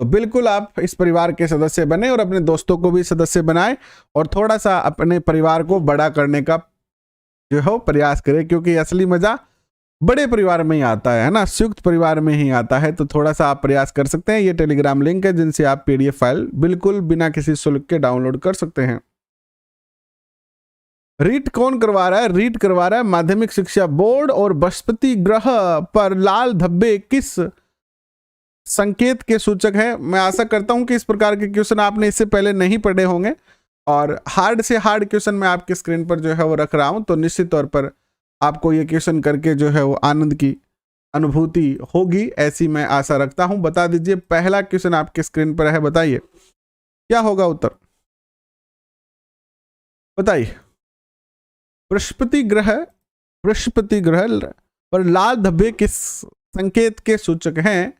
तो बिल्कुल आप इस परिवार के सदस्य बने और अपने दोस्तों को भी सदस्य बनाएं और थोड़ा सा अपने परिवार को बड़ा करने का जो है प्रयास करें, क्योंकि असली मजा बड़े परिवार में ही आता है ना, संयुक्त परिवार में ही आता है। तो थोड़ा सा आप प्रयास कर सकते हैं। ये टेलीग्राम लिंक है जिनसे आप पीडीएफ फाइल बिल्कुल बिना किसी शुल्क के डाउनलोड कर सकते हैं। रीट कौन करवा रहा है? रीट करवा रहा है माध्यमिक शिक्षा बोर्ड। और बृहस्पति ग्रह पर लाल धब्बे किस संकेत के सूचक है? मैं आशा करता हूं कि इस प्रकार के क्वेश्चन आपने इससे पहले नहीं पढ़े होंगे और हार्ड से हार्ड क्वेश्चन मैं आपके स्क्रीन पर जो है वो रख रहा हूं, तो निश्चित तौर पर आपको ये क्वेश्चन करके जो है वो आनंद की अनुभूति होगी, ऐसी मैं आशा रखता हूं। बता दीजिए, पहला क्वेश्चन आपके स्क्रीन पर है, बताइए क्या होगा उत्तर, बताइए। बृहस्पति ग्रह पर लाल धब्बे किस संकेत के सूचक हैं?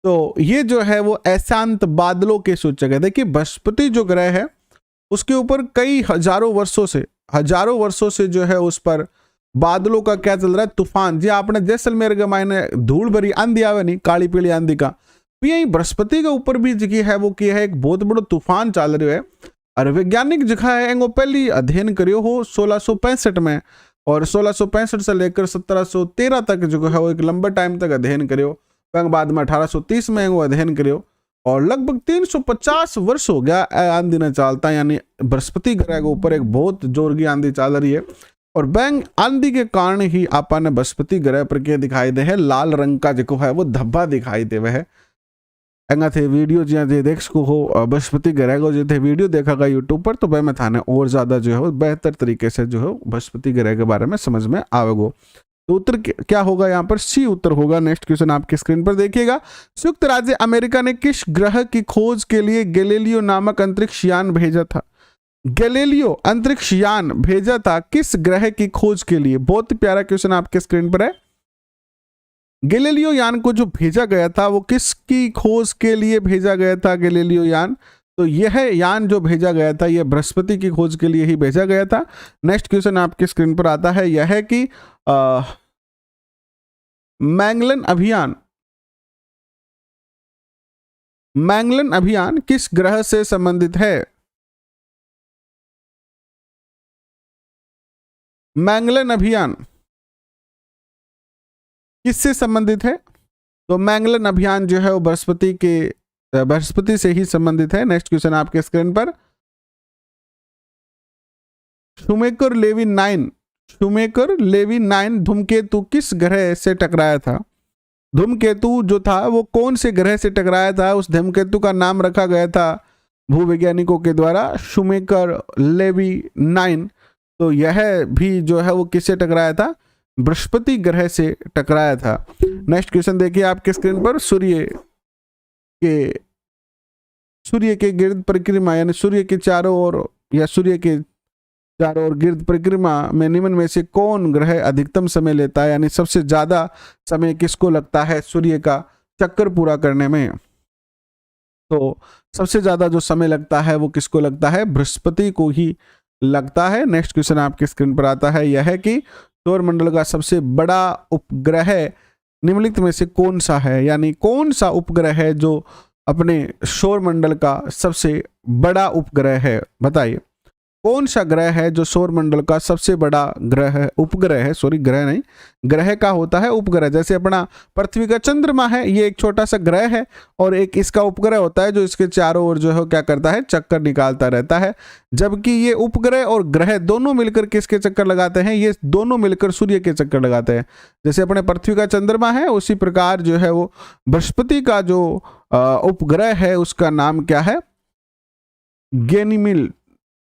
तो ये जो है वो अशांत बादलों के सूचक है। देखिए, बृहस्पति जो ग्रह है उसके ऊपर कई हजारों वर्षों से जो है उस पर बादलों का क्या चल रहा है? तूफान। जी, आपने जैसलमेर के मायने धूल भरी आंधी आवे नहीं, काली पीली आंधी का, तो यही बृहस्पति के ऊपर भी जगह है वो क्या है, एक बहुत बड़ा तूफान चल रहा है। और वैज्ञानिक जगह है एंगो पहली अध्ययन करियो हो 1665 में, और 1665 से लेकर 1713 तक जो है वो एक लंबा टाइम तक अध्ययन करियो। बाद में 1830 में वो अध्ययन करियो और लगभग 350 वर्ष हो गया आंधी ने चलता, यानी बृहस्पति ग्रह के ऊपर एक बहुत जोर की आंधी चल रही है। और बैंग आंधी के कारण ही आपने बृहस्पति ग्रह पर क्या दिखाई दे है? लाल रंग का जो है वो धब्बा दिखाई दे है। एंगा थे वीडियो जिया जे देख सको हो बृहस्पति ग्रह को जो थे वीडियो देखा गया यूट्यूब पर, तो वह में थाने और ज्यादा जो है वो बेहतर तरीके से जो है बृहस्पति ग्रह के बारे में समझ में आवेगो। तो उत्तर क्या होगा यहाँ पर? सी उत्तर होगा। नेक्स्ट क्वेश्चन आपके स्क्रीन पर देखिएगा। संयुक्त राज्य अमेरिका ने किस ग्रह की खोज के लिए गैलीलियो नामक अंतरिक्ष यान भेजा था? गैलीलियो अंतरिक्ष यान भेजा था किस ग्रह की खोज के लिए? बहुत ही प्यारा क्वेश्चन आपके स्क्रीन पर है। गैलीलियो यान को जो भेजा गया था वो किसकी खोज के लिए भेजा गया था? गैलीलियो यान, तो यह यान जो भेजा गया था यह बृहस्पति की खोज के लिए ही भेजा गया था। नेक्स्ट क्वेश्चन आपके स्क्रीन पर आता है, यह है कि मैंगलन अभियान किस ग्रह से संबंधित है? मैंगलन अभियान किससे संबंधित है? तो मैंगलन अभियान जो है वो बृहस्पति से ही संबंधित है। नेक्स्ट क्वेश्चन आपके स्क्रीन पर, शूमेकर लेवी 9 धूमकेतु किस ग्रह से टकराया था? धूमकेतु जो था वो कौन से ग्रह से टकराया था? उस धूमकेतु का नाम रखा गया था भूवैज्ञानिकों के द्वारा शूमेकर लेवी 9। तो यह भी जो है वो किससे टकराया था? बृहस्पति ग्रह से टकराया था। नेक्स्ट क्वेश्चन देखिए आपके स्क्रीन पर, सूर्य के गिर्द परिक्रमा यानी सूर्य के चारों ओर या सूर्य के चारों ओर गिर्द परिक्रमा में निम्न में से कौन ग्रह अधिकतम समय लेता है, यानी सबसे ज्यादा समय किसको लगता है सूर्य का चक्कर पूरा करने में? तो सबसे ज्यादा जो समय लगता है वो किसको लगता है? बृहस्पति को ही लगता है। नेक्स्ट क्वेश्चन आपके स्क्रीन पर आता है, यह है कि सौरमंडल का सबसे बड़ा उपग्रह निम्नलिखित में से कौन सा है? यानी कौन सा उपग्रह है जो अपने सौरमंडल का सबसे बड़ा उपग्रह है? बताइए कौन सा ग्रह है जो सौरमंडल का सबसे बड़ा उपग्रह है? सॉरी, ग्रह नहीं, ग्रह का होता है उपग्रह। जैसे अपना पृथ्वी का चंद्रमा है, ये एक छोटा सा ग्रह है और एक इसका उपग्रह होता है जो इसके चारों ओर जो है क्या करता है? चक्कर निकालता रहता है। जबकि ये उपग्रह और ग्रह दोनों मिलकर किसके चक्कर लगाते हैं? ये दोनों मिलकर सूर्य के चक्कर लगाते हैं। जैसे अपने पृथ्वी का चंद्रमा है, उसी प्रकार जो है वो बृहस्पति का जो उपग्रह है उसका नाम क्या है? गैनीमीड।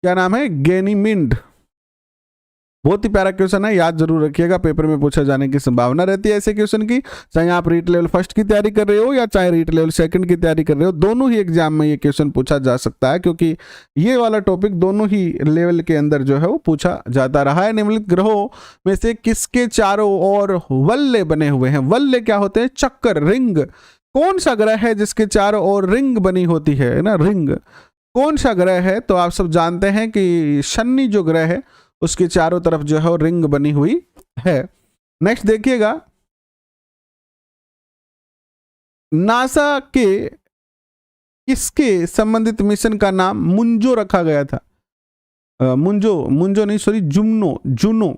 क्या नाम है? गैनीमीड। बहुत ही प्यारा क्वेश्चन है, याद जरूर रखिएगा, पेपर में पूछा जाने की संभावना रहती है ऐसे क्वेश्चन की। चाहे आप रीट लेवल फर्स्ट की तैयारी कर रहे हो या चाहे रीट लेवल सेकंड की तैयारी कर रहे हो, दोनों ही एग्जाम में ये क्वेश्चन पूछा जा सकता है, क्योंकि ये वाला टॉपिक दोनों ही लेवल के अंदर जो है वो पूछा जाता रहा है। निम्नलिखित ग्रहों में से किसके चारों ओर वल्ले बने हुए हैं? वल्ले क्या होते हैं? चक्कर, रिंग। कौन सा ग्रह है जिसके चारों ओर रिंग बनी होती है ना? रिंग कौन सा ग्रह है? तो आप सब जानते हैं कि शनि जो ग्रह है उसके चारों तरफ जो है रिंग बनी हुई है। नेक्स्ट देखिएगा, नासा के किसके संबंधित मिशन का नाम मुंजो रखा गया था? मुंजो नहीं, सॉरी, जुनो जुनो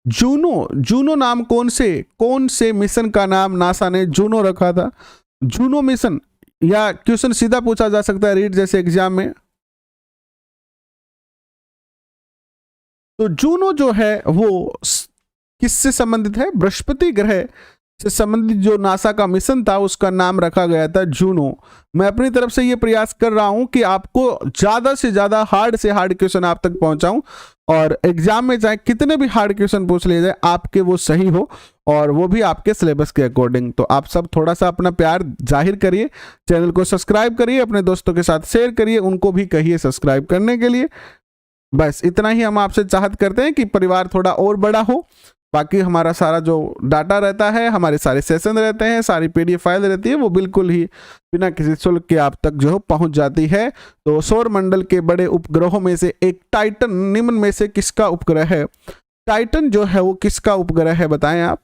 जूनो जूनो नाम कौन से मिशन का नाम नासा ने जूनो रखा था? Juno mission. या क्वेश्चन सीधा पूछा जा सकता है रीट जैसे एग्जाम में। तो जूनो जो है वो किससे संबंधित है? बृहस्पति ग्रह से संबंधित जो नासा का मिशन था उसका नाम रखा गया था जूनो। मैं अपनी तरफ से ये प्रयास कर रहा हूं कि आपको ज्यादा से ज्यादा हार्ड से हार्ड क्वेश्चन आप तक पहुंचाऊं, और एग्जाम में चाहे कितने भी हार्ड क्वेश्चन पूछ लिए जाए आपके वो सही हो, और वो भी आपके सिलेबस के अकॉर्डिंग। तो आप सब थोड़ा सा अपना प्यार जाहिर करिए, चैनल को सब्सक्राइब करिए, अपने दोस्तों के साथ शेयर करिए, उनको भी कहिए सब्सक्राइब करने के लिए। बस इतना ही हम आपसे चाहत करते हैं कि परिवार थोड़ा और बड़ा हो। बाकी हमारा सारा जो डाटा रहता है, हमारे सारे सेशन रहते हैं, सारी पीडीएफ फाइल रहती है, वो बिल्कुल ही बिना किसी शुल्क के आप तक जो है पहुंच जाती है। तो सौर मंडल के बड़े उपग्रहों में से एक टाइटन निम्न में से किसका उपग्रह है? टाइटन जो है वो किसका उपग्रह है, बताएं आप।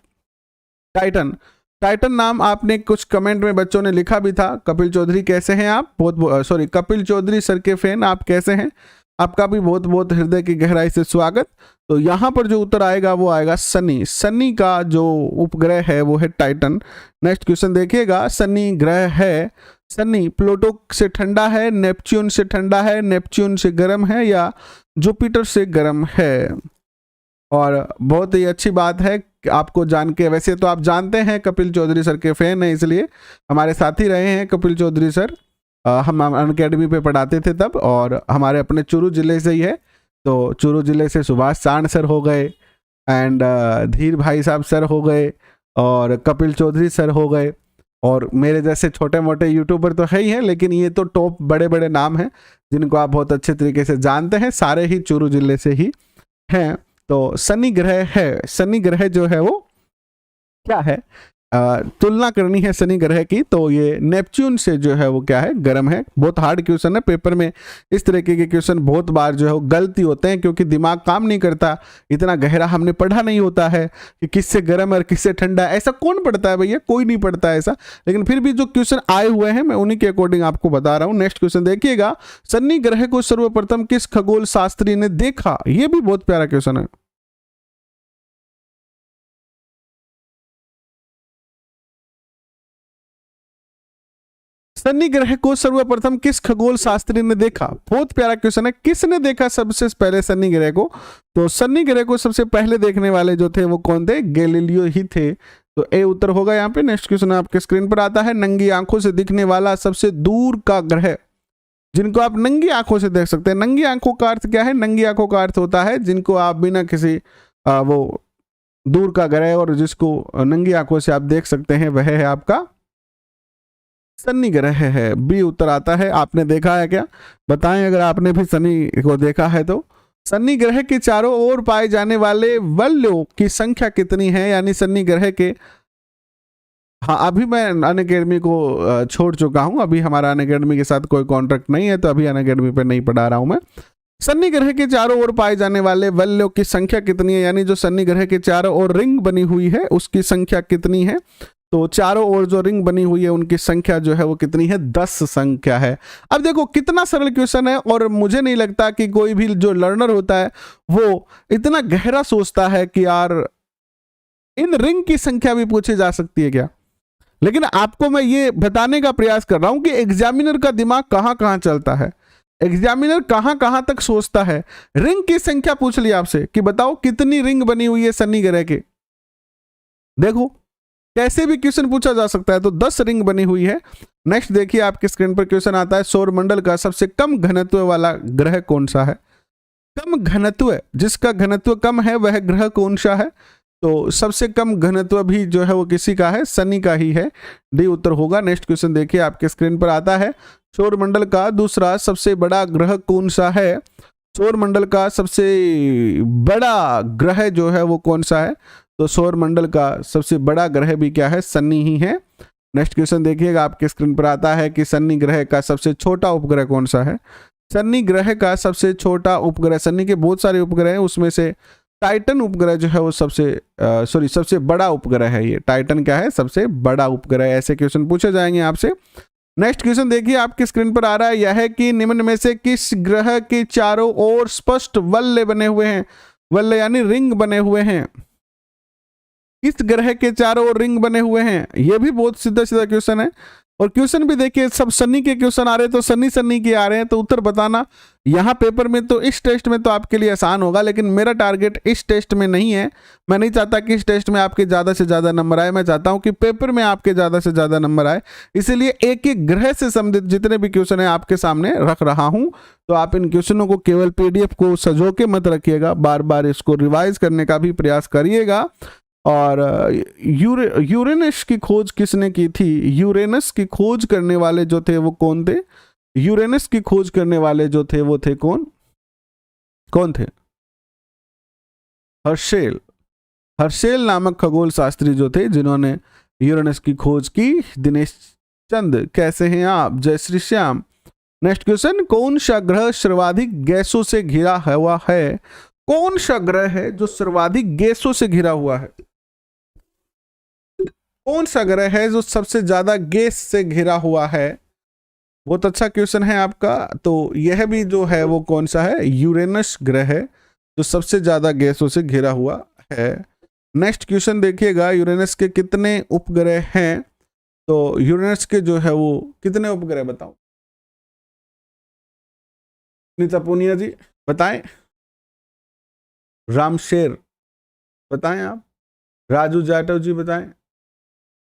टाइटन टाइटन नाम आपने कुछ कमेंट में बच्चों ने लिखा भी था। कपिल चौधरी कैसे हैं आप? बहुत सॉरी, कपिल चौधरी सर के फैन आप कैसे हैं? आपका भी बहुत बहुत हृदय की गहराई से स्वागत। तो यहाँ पर जो उत्तर आएगा वो आएगा शनि। शनि का जो उपग्रह है वो है टाइटन। नेक्स्ट क्वेश्चन देखिएगा, शनि ग्रह है, शनि प्लूटो से ठंडा है, नेपच्यून से ठंडा है, नेपच्यून से गर्म है, या जुपिटर से गर्म है? और बहुत ही अच्छी बात है आपको जान के। वैसे तो आप जानते हैं कपिल चौधरी सर के फैन हैं, इसलिए हमारे साथ ही रहे हैं कपिल चौधरी सर। हम अनअकैडमी पे पढ़ाते थे तब, और हमारे अपने चूरू जिले से ही है। तो चूरू जिले से सुभाष चांद सर हो गए, एंड धीर भाई साहब सर हो गए, और कपिल चौधरी सर हो गए, और मेरे जैसे छोटे मोटे यूट्यूबर तो है ही हैं, लेकिन ये तो टॉप बड़े बड़े नाम हैं जिनको आप बहुत अच्छे तरीके से जानते हैं, सारे ही चूरू जिले से ही हैं। तो शनि ग्रह है, शनि ग्रह जो है वो क्या है? तुलना करनी है शनि ग्रह की, तो ये नेपच्यून से जो है वो क्या है? गर्म है। बहुत हार्ड क्वेश्चन है, पेपर में इस तरीके के क्वेश्चन बहुत बार जो है वो गलती होते हैं, क्योंकि दिमाग काम नहीं करता, इतना गहरा हमने पढ़ा नहीं होता है कि किससे गर्म और किससे ठंडा। ऐसा कौन पढ़ता है भैया? कोई नहीं पढ़ता है ऐसा। लेकिन फिर भी जो क्वेश्चन आए हुए हैं मैं उन्हीं के अकॉर्डिंग आपको बता रहा हूँ। नेक्स्ट क्वेश्चन देखिएगा, शनि ग्रह को सर्वप्रथम किस खगोल शास्त्री ने देखा? ये भी बहुत प्यारा क्वेश्चन है। शनि ग्रह को सर्वप्रथम किस खगोल शास्त्री ने देखा? बहुत प्यारा क्वेश्चन है। किसने देखा सबसे पहले शनि ग्रह को? तो शनि ग्रह को सबसे पहले देखने वाले जो थे वो कौन थे? गैलीलियो ही थे। तो ए उत्तर होगा यहाँ पे। नेक्स्ट क्वेश्चन आपके स्क्रीन पर आता है, नंगी आंखों से दिखने वाला सबसे दूर का ग्रह, जिनको आप नंगी आंखों से देख सकते हैं। नंगी आंखों का अर्थ क्या है? नंगी आंखों का अर्थ होता है जिनको आप बिना किसी वो दूर का ग्रह, और जिसको नंगी आंखों से आप देख सकते हैं, वह है आपका शनि ग्रह है। बी उत्तर आता है। आपने देखा है क्या? बताएं अगर आपने भी शनि को देखा है तो। शनि ग्रह के चारों ओर पाए जाने वाले वलयों की संख्या कितनी है? यानी शनि ग्रह के, हाँ अभी मैं अनअकैडमी को छोड़ चुका हूं, अभी हमारा अनअकैडमी के साथ कोई कॉन्ट्रैक्ट नहीं है, तो अभी अनअकैडमी पे नहीं पढ़ा रहा हूं मैं। शनि ग्रह के चारों ओर पाए जाने वाले वलयों की संख्या कितनी है? यानी जो शनि ग्रह के चारों ओर रिंग बनी हुई है उसकी संख्या कितनी है? तो चारों ओर जो रिंग बनी हुई है उनकी संख्या जो है वो कितनी है? 10 संख्या है। अब देखो कितना सरल क्वेश्चन है, और मुझे नहीं लगता कि कोई भी जो लर्नर होता है वो इतना गहरा सोचता है कि यार इन रिंग की संख्या भी पूछी जा सकती है क्या। लेकिन आपको मैं ये बताने का प्रयास कर रहा हूं कि एग्जामिनर का दिमाग कहां कहां चलता है, एग्जामिनर कहां कहां तक सोचता है। रिंग की संख्या पूछ लिया आपसे कि बताओ कितनी रिंग बनी हुई है शनि ग्रह के। देखो कैसे भी क्वेश्चन पूछा जा सकता है। तो 10 रिंग बनी हुई है। नेक्स्ट देखिए आपके स्क्रीन पर क्वेश्चन आता है, सौर मंडल का सबसे कम घनत्व वाला ग्रह कौन सा है? कम घनत्व, जिसका घनत्व कम है वह ग्रह कौन सा है? तो सबसे कम घनत्व भी जो है वो किसी का है? शनि का ही है। डी उत्तर होगा। नेक्स्ट क्वेश्चन देखिए आपके स्क्रीन पर आता है, सौर मंडल का दूसरा सबसे बड़ा ग्रह कौन सा है? सौर मंडल का सबसे बड़ा ग्रह जो है वो कौन सा है? तो सौर मंडल का सबसे बड़ा ग्रह भी क्या है? शनि ही है। नेक्स्ट क्वेश्चन देखिएगा आपके स्क्रीन पर आता है कि शनि ग्रह का सबसे छोटा उपग्रह कौन सा है? शनि ग्रह का सबसे छोटा उपग्रह, शनि के बहुत सारे उपग्रह हैं, उसमें से टाइटन उपग्रह जो है वो सबसे बड़ा उपग्रह है। ये टाइटन क्या है? सबसे बड़ा उपग्रह। ऐसे क्वेश्चन पूछे जाएंगे आपसे। नेक्स्ट क्वेश्चन देखिए आपकी स्क्रीन पर आ रहा है, यह है कि निम्न में से किस ग्रह के चारों ओर स्पष्ट वलय बने हुए हैं? वलय यानी रिंग बने हुए हैं। किस ग्रह के चारों ओर रिंग बने हुए हैं? यह भी बहुत सीधा सीधा क्वेश्चन है। और क्वेश्चन भी देखिए, सब सन्नी के क्वेश्चन आ रहे हैं, तो सन्नी के आ रहे हैं, तो उत्तर बताना यहाँ पेपर में तो इस टेस्ट में तो आपके लिए आसान होगा, लेकिन मेरा टारगेट इस टेस्ट में नहीं है। मैं नहीं चाहता कि इस टेस्ट में आपके ज़्यादा से ज़्यादा नंबर आए, मैं चाहता हूँ कि पेपर में आपके ज़्यादा से ज़्यादा नंबर आए। इसीलिए एक एक ग्रह से संबंधित जितने भी क्वेश्चन है आपके सामने रख रहा हूँ। तो आप इन क्वेश्चनों को केवल PDF को सजो के मत रखिएगा, बार बार इसको रिवाइज करने का भी प्रयास करिएगा। और यूरेनस की खोज किसने की थी? यूरेनस की खोज करने वाले जो थे वो कौन थे? यूरेनस की खोज करने वाले जो थे वो थे कौन थे? हर्शेल नामक खगोल शास्त्री जो थे जिन्होंने यूरेनस की खोज की। दिनेश चंद, कैसे हैं आप? जय श्री श्याम। नेक्स्ट क्वेश्चन, कौन सा ग्रह सर्वाधिक गैसों से घिरा हुआ है? कौन सा ग्रह है जो सर्वाधिक गैसों से घिरा हुआ है? कौन सा ग्रह है जो सबसे ज्यादा गैस से घिरा हुआ है? बहुत अच्छा क्वेश्चन है आपका। तो यह भी जो है वो कौन सा है? यूरेनस ग्रह है जो सबसे ज्यादा गैसों से घिरा हुआ है। नेक्स्ट क्वेश्चन देखिएगा, यूरेनस के कितने उपग्रह हैं? तो यूरेनस के जो है वो कितने उपग्रह बताओ? नीता पूनिया जी बताएं। रामशेर बताएं आप। राजू जाटव जी बताएं।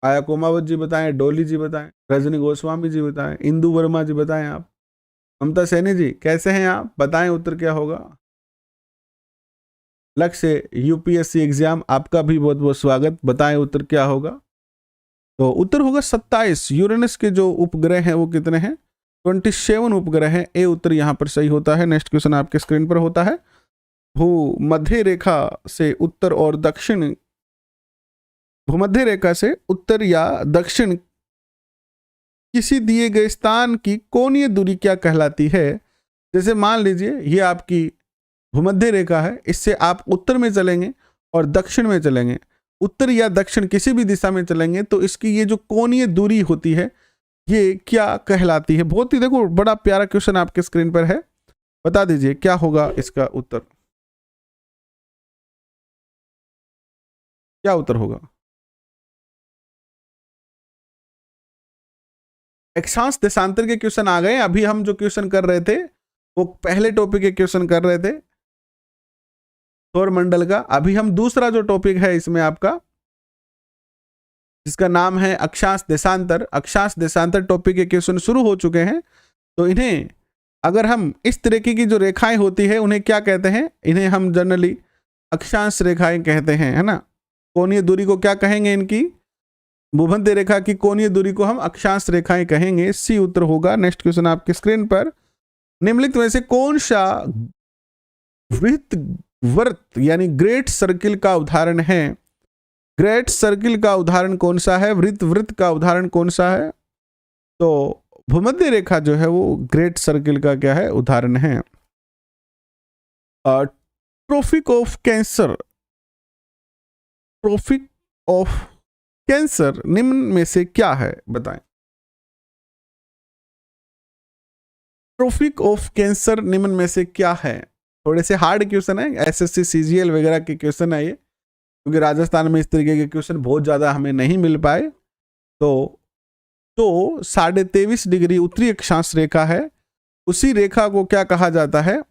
आया कोमावत जी बताएं। डोली जी बताएं। रजनी गोस्वामी जी बताएं। इंदु वर्मा जी बताएं आप। ममता सैनी जी कैसे हैं आप? बताएं उत्तर क्या होगा। लक्ष्य UPSC एग्जाम, आपका भी बहुत बहुत स्वागत। बताएं उत्तर क्या होगा। तो उत्तर होगा 27। यूरेनस के जो उपग्रह हैं वो कितने हैं? 27 उपग्रह हैं। ए उत्तर यहां पर सही होता है। नेक्स्ट क्वेश्चन आपके स्क्रीन पर होता है, भूमध्य रेखा से उत्तर और दक्षिण, भूमध्य रेखा से उत्तर या दक्षिण किसी दिए गए स्थान की कोणीय दूरी क्या कहलाती है? जैसे मान लीजिए ये आपकी भूमध्य रेखा है, इससे आप उत्तर में चलेंगे और दक्षिण में चलेंगे, उत्तर या दक्षिण किसी भी दिशा में चलेंगे, तो इसकी ये जो कोणीय दूरी होती है ये क्या कहलाती है? बहुत ही देखो बड़ा प्यारा क्वेश्चन आपके स्क्रीन पर है। बता दीजिए क्या होगा इसका उत्तर। क्या उत्तर होगा? अक्षांश देशांतर के क्वेश्चन आ गए। अभी हम जो क्वेश्चन कर रहे थे वो पहले टॉपिक के क्वेश्चन कर रहे थे सौर मंडल का। अभी हम दूसरा जो टॉपिक है इसमें आपका, जिसका नाम है अक्षांश देशांतर, अक्षांश देशांतर टॉपिक के क्वेश्चन शुरू हो चुके हैं। तो इन्हें अगर हम इस तरीके की जो रेखाएं होती है उन्हें क्या कहते हैं? इन्हें हम जनरली अक्षांश रेखाएं कहते हैं, है ना। कोणीय दूरी को क्या कहेंगे? इनकी भूमध्य रेखा की कोणीय दूरी को हम अक्षांश रेखाएं कहेंगे। सी उत्तर होगा। नेक्स्ट क्वेश्चन आपकी स्क्रीन पर, निम्नलिखित में से कौन सा वृत्त यानी ग्रेट सर्किल का उदाहरण है? ग्रेट सर्किल का उदाहरण कौन सा है? वृत्त का उदाहरण कौन सा है? तो भूमध्य रेखा जो है वो ग्रेट सर्किल का क्या है? उदाहरण है। Tropic of cancer, tropic of cancer निम्न में से क्या है? बताएं। ट्रॉपिक ऑफ कैंसर निम्न में से क्या है? थोड़े से हार्ड क्वेश्चन है, SSC CGL वगैरह के क्वेश्चन है ये, क्योंकि राजस्थान में इस तरीके के क्वेश्चन बहुत ज़्यादा हमें नहीं मिल पाए। तो 23.5 डिग्री उत्तरी अक्षांश रेखा है, उसी रेखा को क्या कहा जाता है?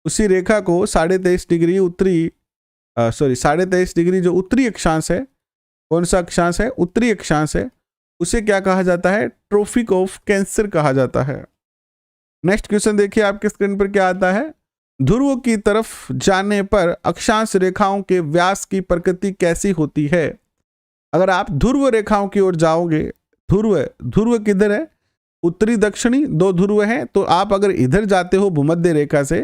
उसी रेखा को 23.5 डिग्री उत्तरी 23.5 डिग्री जो उत्तरी अक्षांश है, कौन सा अक्षांश है? उत्तरी अक्षांश है, उसे क्या कहा जाता है? ट्रॉपिक ऑफ कैंसर कहा जाता है। नेक्स्ट क्वेश्चन देखिए आपके स्क्रीन पर क्या आता है, ध्रुव की तरफ जाने पर अक्षांश रेखाओं के व्यास की प्रकृति कैसी होती है? अगर आप ध्रुव रेखाओं की ओर जाओगे, ध्रुव किधर है? उत्तरी दक्षिणी दो ध्रुव हैं, तो आप अगर इधर जाते हो भूमध्य रेखा से,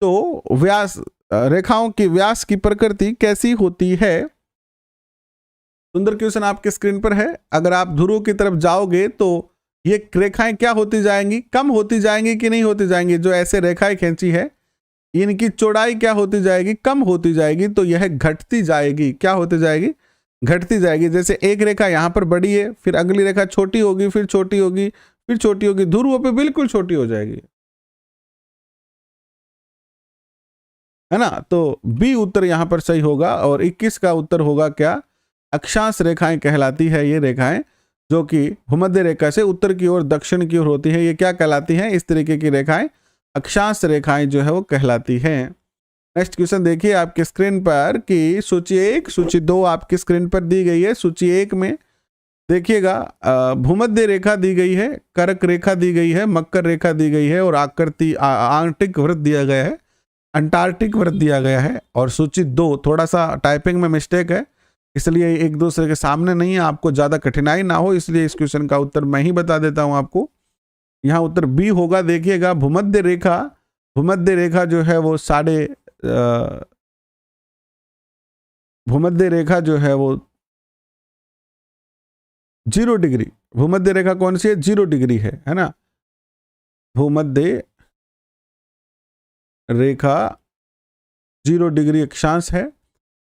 तो व्यास रेखाओं की व्यास की प्रकृति कैसी होती है? सुंदर क्वेश्चन आपके स्क्रीन पर है। अगर आप ध्रुव की तरफ जाओगे तो ये रेखाएं क्या होती जाएंगी? कम होती जाएंगी कि नहीं होती जाएंगी? जो ऐसे रेखाएं खींची है इनकी चौड़ाई क्या होती जाएगी, कम होती जाएगी, तो यह घटती जाएगी। क्या होती जाएगी, घटती जाएगी। जैसे एक रेखा यहाँ पर बड़ी है, फिर अगली रेखा छोटी होगी, फिर छोटी होगी, फिर छोटी होगी, ध्रुवों पे बिल्कुल छोटी हो जाएगी, है ना। तो बी उत्तर यहां पर सही होगा। और 21 का उत्तर होगा क्या, अक्षांश रेखाएं कहलाती है ये रेखाएं, जो कि भूमध्य रेखा से उत्तर की ओर दक्षिण की ओर होती है, ये क्या कहलाती हैं, इस तरीके की रेखाएं अक्षांश रेखाएं जो है वो कहलाती हैं। नेक्स्ट क्वेश्चन देखिए आपके स्क्रीन पर कि सूची 1, सूची 2 आपकी स्क्रीन पर दी गई है। सूची 1 में देखिएगा भूमध्य रेखा दी गई है, कर्क रेखा दी गई है, मकर रेखा दी गई है और आकृति आर्कटिक वृत्त दिया गया है, अंटार्कटिक वृत्त दिया गया है। और सूची 2 थोड़ा सा टाइपिंग में मिस्टेक है, इसलिए एक दूसरे के सामने नहीं है, आपको ज्यादा कठिनाई ना हो इसलिए इस क्वेश्चन का उत्तर मैं ही बता देता हूं आपको। यहाँ उत्तर बी होगा। देखिएगा भूमध्य रेखा जो है वो भूमध्य रेखा जो है वो 0 डिग्री, भूमध्य रेखा कौन सी है, 0 डिग्री है ना। भूमध्य रेखा 0 डिग्री अक्षांश है।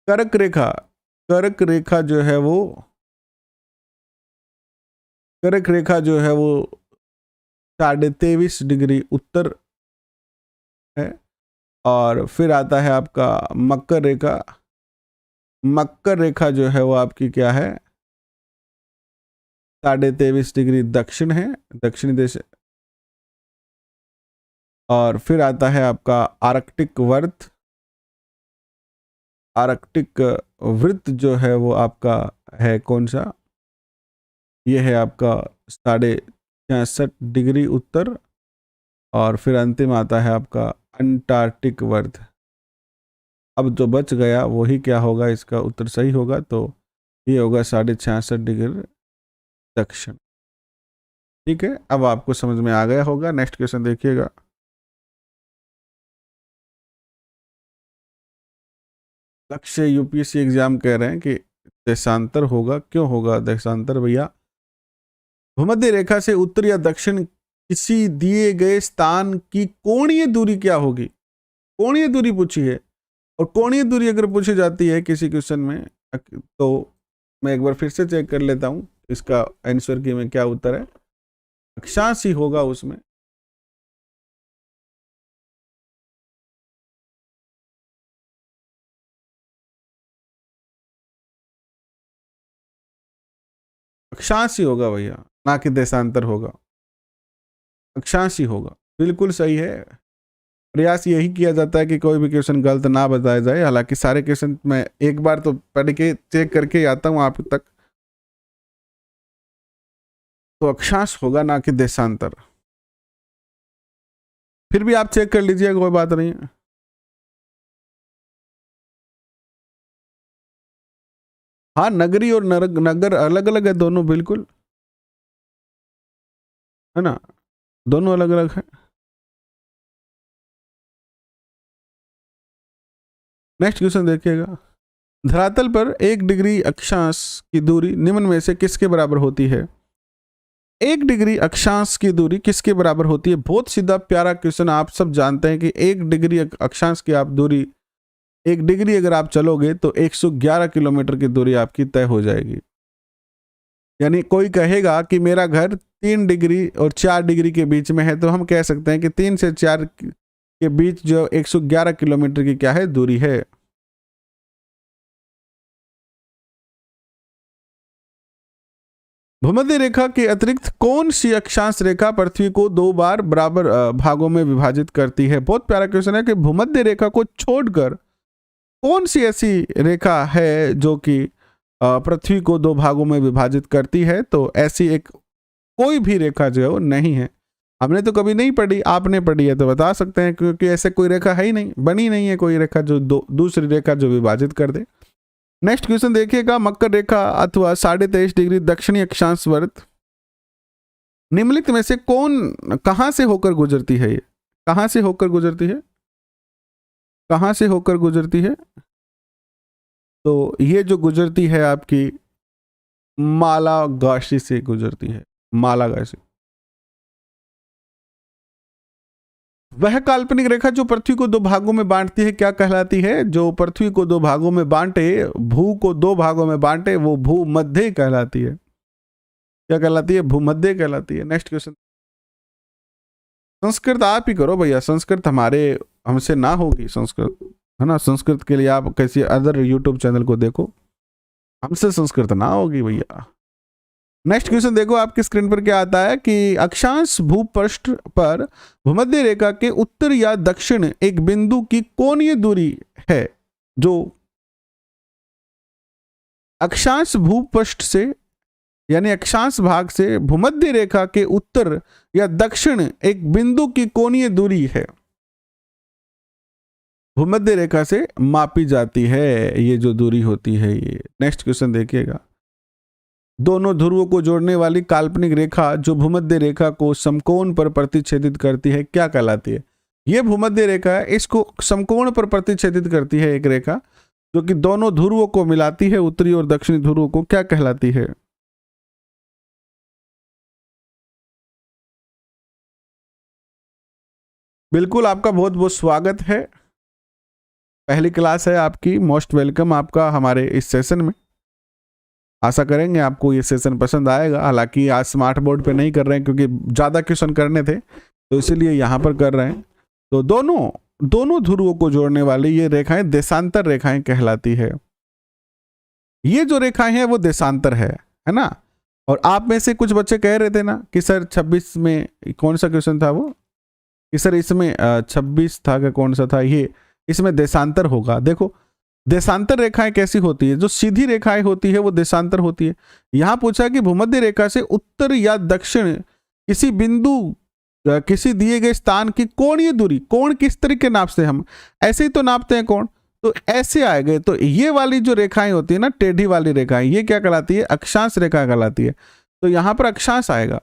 कर्क रेखा जो है वो कर्क रेखा जो है वो 23.5 डिग्री उत्तर है। और फिर आता है आपका मकर रेखा जो है वो आपकी क्या है, 23.5 डिग्री दक्षिण है, दक्षिणी देश। और फिर आता है आपका आर्कटिक वृत्त जो है वो आपका है कौन सा, ये है आपका 66.5 डिग्री उत्तर। और फिर अंतिम आता है आपका अंटार्कटिक वृत्त। अब जो बच गया वही क्या होगा, इसका उत्तर सही होगा, तो ये होगा 66.5 डिग्री दक्षिण। ठीक है, अब आपको समझ में आ गया होगा। नेक्स्ट क्वेश्चन देखिएगा। लक्ष्य यूपीएससी एग्जाम कह रहे हैं कि देशांतर होगा, क्यों होगा देशांतर भैया, भूमध्य रेखा से उत्तर या दक्षिण किसी दिए गए स्थान की कोणीय दूरी क्या होगी, कोणीय दूरी पूछी है। और कोणीय दूरी अगर पूछी जाती है किसी क्वेश्चन में, तो मैं एक बार फिर से चेक कर लेता हूं इसका आंसर की में क्या उत्तर है, अक्षांश ही होगा उसमें। अक्षांश ही होगा भैया, ना कि देशांतर होगा, अक्षांश ही होगा। बिल्कुल सही है। प्रयास यही किया जाता है कि कोई भी क्वेश्चन गलत ना बताया जाए। हालांकि सारे क्वेश्चन मैं एक बार तो पढ़ के चेक करके आता हूं आप तक। तो अक्षांश होगा ना कि देशांतर। फिर भी आप चेक कर लीजिए, कोई बात नहीं है। हाँ, नगरी और नगर अलग अलग है दोनों, बिल्कुल, है ना, दोनों अलग अलग है। नेक्स्ट क्वेश्चन देखिएगा। धरातल पर 1 डिग्री अक्षांश की दूरी निम्न में से किसके बराबर होती है। 1 डिग्री अक्षांश की दूरी किसके बराबर होती है। बहुत सीधा प्यारा क्वेश्चन। आप सब जानते हैं कि 1 डिग्री अक्षांश की आप दूरी, 1 डिग्री अगर आप चलोगे तो 111 किलोमीटर की दूरी आपकी तय हो जाएगी। यानी कोई कहेगा कि मेरा घर 3 डिग्री और 4 डिग्री के बीच में है, तो हम कह सकते हैं कि 3 से 4 के बीच जो 111 किलोमीटर की क्या है, दूरी है। भूमध्य रेखा के अतिरिक्त कौन सी अक्षांश रेखा पृथ्वी को 2 बार बराबर भागों में विभाजित करती है। बहुत प्यारा क्वेश्चन है कि भूमध्य रेखा को छोड़कर कौन सी ऐसी रेखा है जो कि पृथ्वी को 2 भागों में विभाजित करती है। तो ऐसी एक कोई भी रेखा जो है वो नहीं है। हमने तो कभी नहीं पढ़ी, आपने पढ़ी है तो बता सकते हैं, क्योंकि ऐसे कोई रेखा है ही नहीं, बनी नहीं है कोई रेखा जो दूसरी रेखा जो विभाजित कर दे। नेक्स्ट क्वेश्चन देखिएगा। मकर रेखा अथवा 23.5 डिग्री दक्षिणी अक्षांश वृत्त निम्नलिखित में से कहां से होकर गुजरती है। ये कहां से होकर गुजरती है, कहां से होकर गुजरती है। तो ये जो गुजरती है आपकी मालागाशी से गुजरती है, मालागाशी। वह काल्पनिक रेखा जो पृथ्वी को दो भागों में बांटती है क्या कहलाती है? जो पृथ्वी को दो भागों में बांटे, भू को दो भागों में बांटे, वो भूमध्य कहलाती है। क्या कहलाती है? भूमध्य कहलाती है। Next question. संस्कृत आप ही करो भैया, संस्कृत हमसे ना होगी संस्कृत, है ना। संस्कृत के लिए आप किसी अदर यूट्यूब चैनल को देखो, हमसे संस्कृत ना होगी भैया। नेक्स्ट क्वेश्चन देखो आपकी स्क्रीन पर क्या आता है कि अक्षांश भूपृष्ठ पर भूमध्य रेखा के उत्तर या दक्षिण एक बिंदु की कोणीय दूरी है जो अक्षांश भूपृष्ठ से यानी अक्षांश भाग से भूमध्य रेखा के उत्तर या दक्षिण एक बिंदु की कोणीय दूरी है, भूमध्य रेखा से मापी जाती है, ये जो दूरी होती है ये। नेक्स्ट क्वेश्चन देखिएगा। दोनों ध्रुवों को जोड़ने वाली काल्पनिक रेखा जो भूमध्य रेखा को समकोण पर प्रतिच्छेदित करती है क्या कहलाती है? ये भूमध्य रेखा है, इसको समकोण पर प्रतिच्छेदित करती है एक रेखा जो कि दोनों ध्रुवों को मिलाती है, उत्तरी और दक्षिणी ध्रुवों को, क्या कहलाती है? बिल्कुल, आपका बहुत बहुत स्वागत है। पहली क्लास है आपकी, मोस्ट वेलकम आपका हमारे इस सेशन में। आशा करेंगे आपको ये सेशन पसंद आएगा। हालांकि आज स्मार्ट बोर्ड पे नहीं कर रहे हैं क्योंकि ज़्यादा क्वेश्चन करने थे, तो इसीलिए यहाँ पर कर रहे हैं। तो दोनों ध्रुवों को जोड़ने वाली ये रेखाएं देशांतर रेखाएं कहलाती है। ये जो रेखाएं हैं वो देशांतर है ना। और आप में से कुछ बच्चे कह रहे थे ना कि सर 26 में कौन सा क्वेश्चन था वो, कि सर इसमें 26 था क्या, कौन सा था ये, इसमें देशांतर होगा। देखो देशांतर रेखाएं कैसी होती है? जो सीधी रेखाएं होती है वो देशांतर होती है। यहां पूछा कि भूमध्य रेखा से उत्तर या दक्षिण किसी बिंदु किसी दिए गए स्थान की कोणीय दूरी, कोण किस तरीके नापते हैं हम? ऐसे ही तो नापते हैं कोण, तो ऐसे आए गए। तो ये वाली जो रेखाएं होती है ना, टेढ़ी वाली रेखाएं, ये क्या कहलाती है? अक्षांश रेखा कहलाती है। तो यहां पर अक्षांश आएगा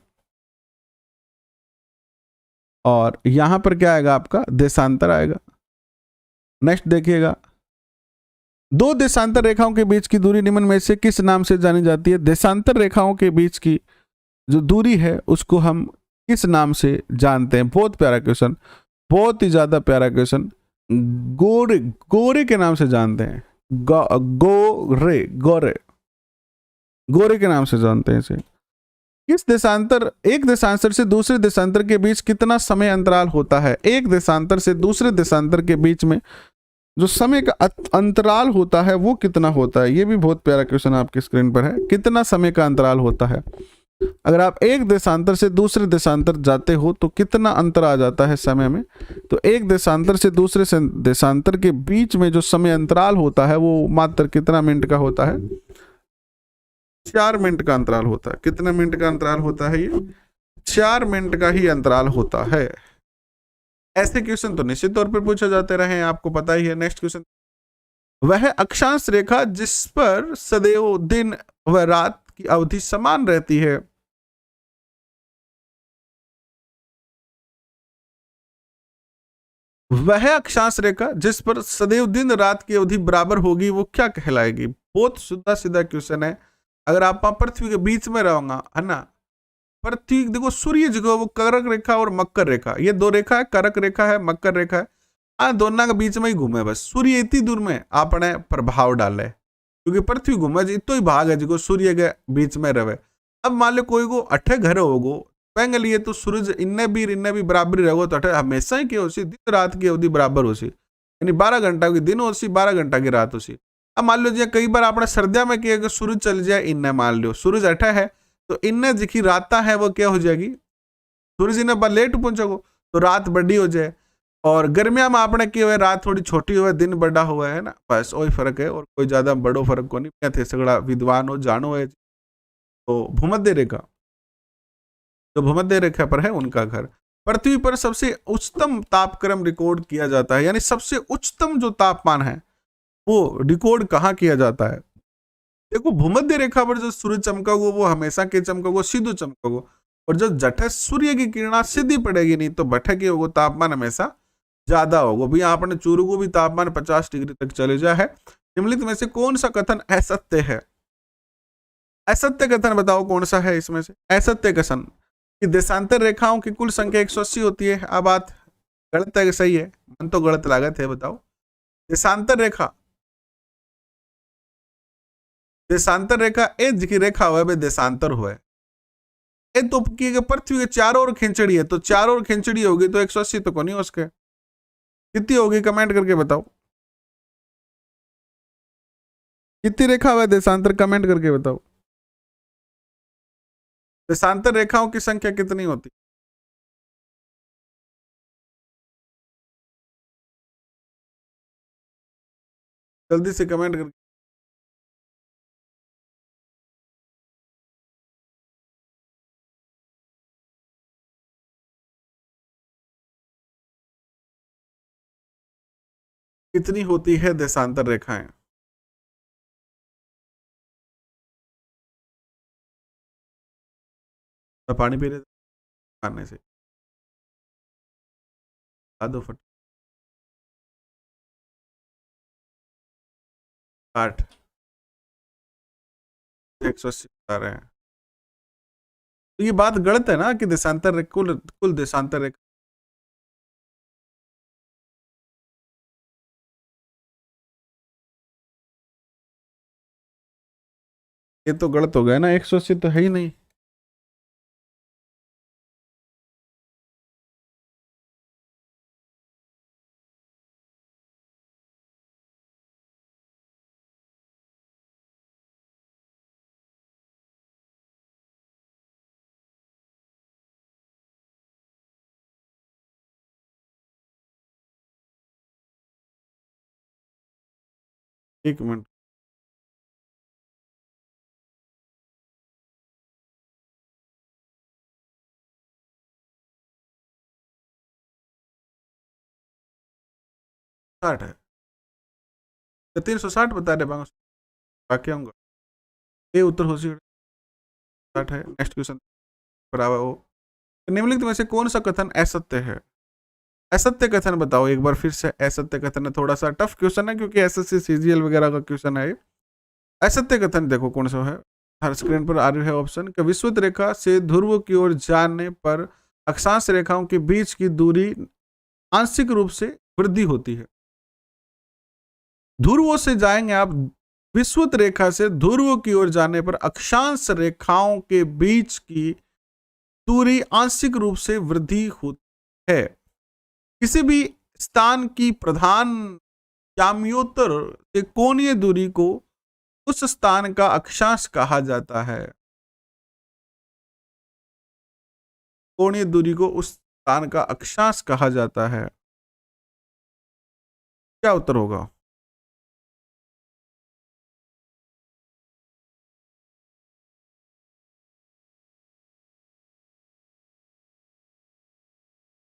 और यहां पर क्या आएगा आपका? देशांतर आएगा। नेक्स्ट देखिएगा। दो देशांतर रेखाओं के बीच की दूरी निम्न में से किस नाम से जानी जाती है? देशांतर रेखाओं के बीच की जो दूरी है उसको हम किस नाम से जानते हैं? बहुत प्यारा क्वेश्चन, बहुत ही ज्यादा प्यारा क्वेश्चन। गोरे, गोरे के नाम से जानते हैं। गोरे गोरे गोरे के नाम से जानते हैं इसे। किस देशांतर, एक देशांतर से दूसरे देशांतर के बीच कितना समय अंतराल होता है? एक देशांतर से दूसरे देशांतर के बीच में जो समय का अंतराल होता है वो कितना होता है? ये भी बहुत प्यारा क्वेश्चन आपकी स्क्रीन पर है। कितना समय का अंतराल होता है? अगर आप एक देशांतर से दूसरे देशांतर जाते हो तो कितना अंतर आ जाता है समय में? तो एक देशांतर से दूसरे देशांतर के बीच में जो समय अंतराल होता है वो मात्र कितना मिनट का होता है? 4 मिनट का अंतराल होता है। कितने मिनट का अंतराल होता है? ये 4 मिनट का ही अंतराल होता है। ऐसे क्वेश्चन तो निश्चित तौर पर पूछे जाते रहे हैं, आपको पता ही है। Next question. वह अक्षांश रेखा जिस पर सदैव दिन व रात की अवधि समान रहती है, वह अक्षांश रेखा जिस पर सदैव दिन रात की अवधि बराबर होगी वो क्या कहलाएगी? बहुत सीधा सीधा क्वेश्चन है। अगर आप पृथ्वी के बीच में रहोगा, है ना, पृथ्वी देखो सूर्य जो वो कर्क रेखा और मकर रेखा, ये दो रेखा है, कर्क रेखा है, मकर रेखा है, दोनों के बीच में ही घूमे। बस सूर्य इतनी दूर में आपने प्रभाव डाले क्योंकि पृथ्वी घूमे इतो ही भाग है जो सूर्य के बीच में रहे। अब मान लो कोई को अठे घर होगो पेंग लिए तो सूरज इन्ने भी बराबरी रहो तो अठे हमेशा ही क्या होसी? दिन रात की अवधि बराबर होसी, यानी 12 घंटा की दिन होसी, 12 घंटा की रात होसी। अब मान लो जी कई बार आपने सर्दिया में किया सूरज चल जाए इन्ने, मान लो सूरज अठे है तो इन्ने जिखी राता है वो क्या हो जाएगी? सूरज इन्हें लेट पहुंचोगो तो रात बड़ी हो जाए। और गर्मिया में आपने क्या हुआ? रात थोड़ी छोटी हुआ, दिन बड़ा हुआ है ना, बस वही फर्क है और कोई ज्यादा बड़ो फर्क को नहीं थे। सगड़ा विद्वान हो जानो है। तो भूमध्य रेखा, तो भूमध्य रेखा पर है उनका घर। पृथ्वी पर सबसे उच्चतम तापक्रम रिकॉर्ड किया जाता है, यानी सबसे उच्चतम जो तापमान है वो रिकॉर्ड कहाँ किया जाता है? देखो भूमध्य रेखा पर जो सूर्य चमकागो वो हमेशा के चमकागो, सीधो चमकागो। और जो जठे सूर्य की किरणा सीधी पड़ेगी नहीं तो बठे के होगो तापमान हमेशा ज्यादा होगा। भैया आपने चूरू को भी तापमान 50 डिग्री तक चले जाए है। निम्नलिखित में से कौन सा कथन असत्य है? असत्य कथन बताओ कौन सा है इसमें से? असत्य कथन कि देशांतर रेखाओं की कुल संख्या 180 होती है। अब बात गलत है कि सही है? मन तो गलत लागत है, बताओ। देशांतर रेखा, देशांतर रेखा एज की रेखा हुआ है, देशांतर हुआ है। ए तो पृथ्वी के चारों ओर खिंचड़ी है, तो चारों ओर खिंचड़ी होगी तो 180 तो नहीं हो उसके। कितनी होगी कमेंट करके बताओ, कितनी रेखा हुआ है देशांतर, कमेंट करके बताओ। देशांतर रेखाओं की संख्या कितनी होती? जल्दी से कमेंट करके। कितनी होती है देशांतर रेखाएं? मैं पानी पी रहे खाने से दो फट 8, 180 बता रहे हैं। तो ये बात गलत है ना कि देशांतर कुल कुल देशांतर रेखा। ये तो गलत हो गया ना, 180 तो है ही नहीं। एक मिनट, साठ है तो 360 बता रहे बाकी। होंगे ये उत्तर हो 60 है। नेक्स्ट क्वेश्चन बराबर हो। निम्नलिखित में से कौन सा कथन असत्य है? असत्य कथन बताओ एक बार फिर से। असत्य कथन है, थोड़ा सा टफ क्वेश्चन है क्योंकि एसएससी सीजीएल वगैरह का क्वेश्चन है। असत्य कथन देखो कौन सा है। हर स्क्रीन पर आ रही है ऑप्शन कि विषुवत रेखा से ध्रुव की ओर जाने पर अक्षांश रेखाओं के बीच की दूरी आंशिक रूप से वृद्धि होती है। ध्रुवों से जाएंगे आप, विषुवत रेखा से ध्रुव की ओर जाने पर अक्षांश रेखाओं के बीच की दूरी आंशिक रूप से वृद्धि होती है। किसी भी स्थान की प्रधान याम्योत्तर से कोणीय दूरी को उस स्थान का अक्षांश कहा जाता है। कोणीय दूरी को उस स्थान का अक्षांश कहा जाता है। क्या उत्तर होगा?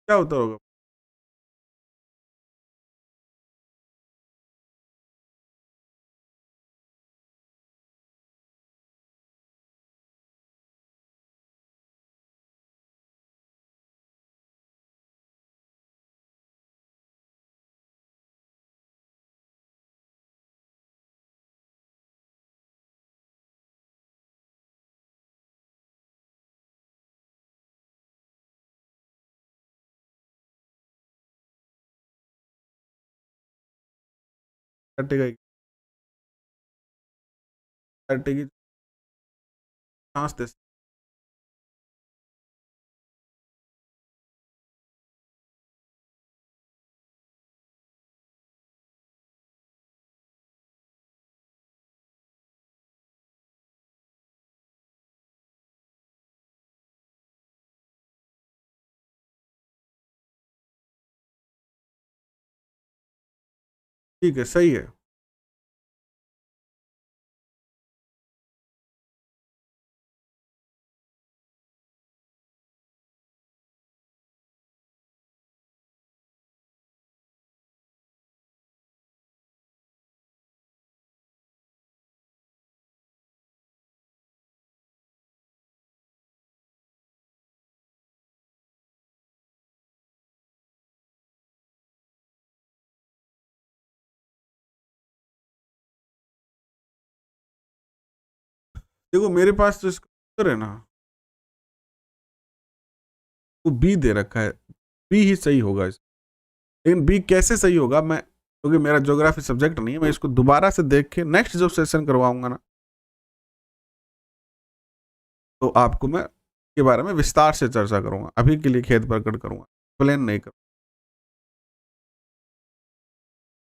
क्या उत्तर होगा? कटेगा ही, कटेगी सांस दे। ठीक है, सही है। देखो मेरे पास तो इसका उत्तर है ना, वो बी दे रखा है। बी ही सही होगा। लेकिन बी कैसे सही होगा, मैं क्योंकि मेरा ज्योग्राफी सब्जेक्ट नहीं है, मैं इसको दोबारा से देख के नेक्स्ट जो सेशन करवाऊंगा ना, तो आपको मैं के बारे में विस्तार से चर्चा करूंगा। अभी के लिए खेद प्रकट करूंगा, प्लेन नहीं करूंगा,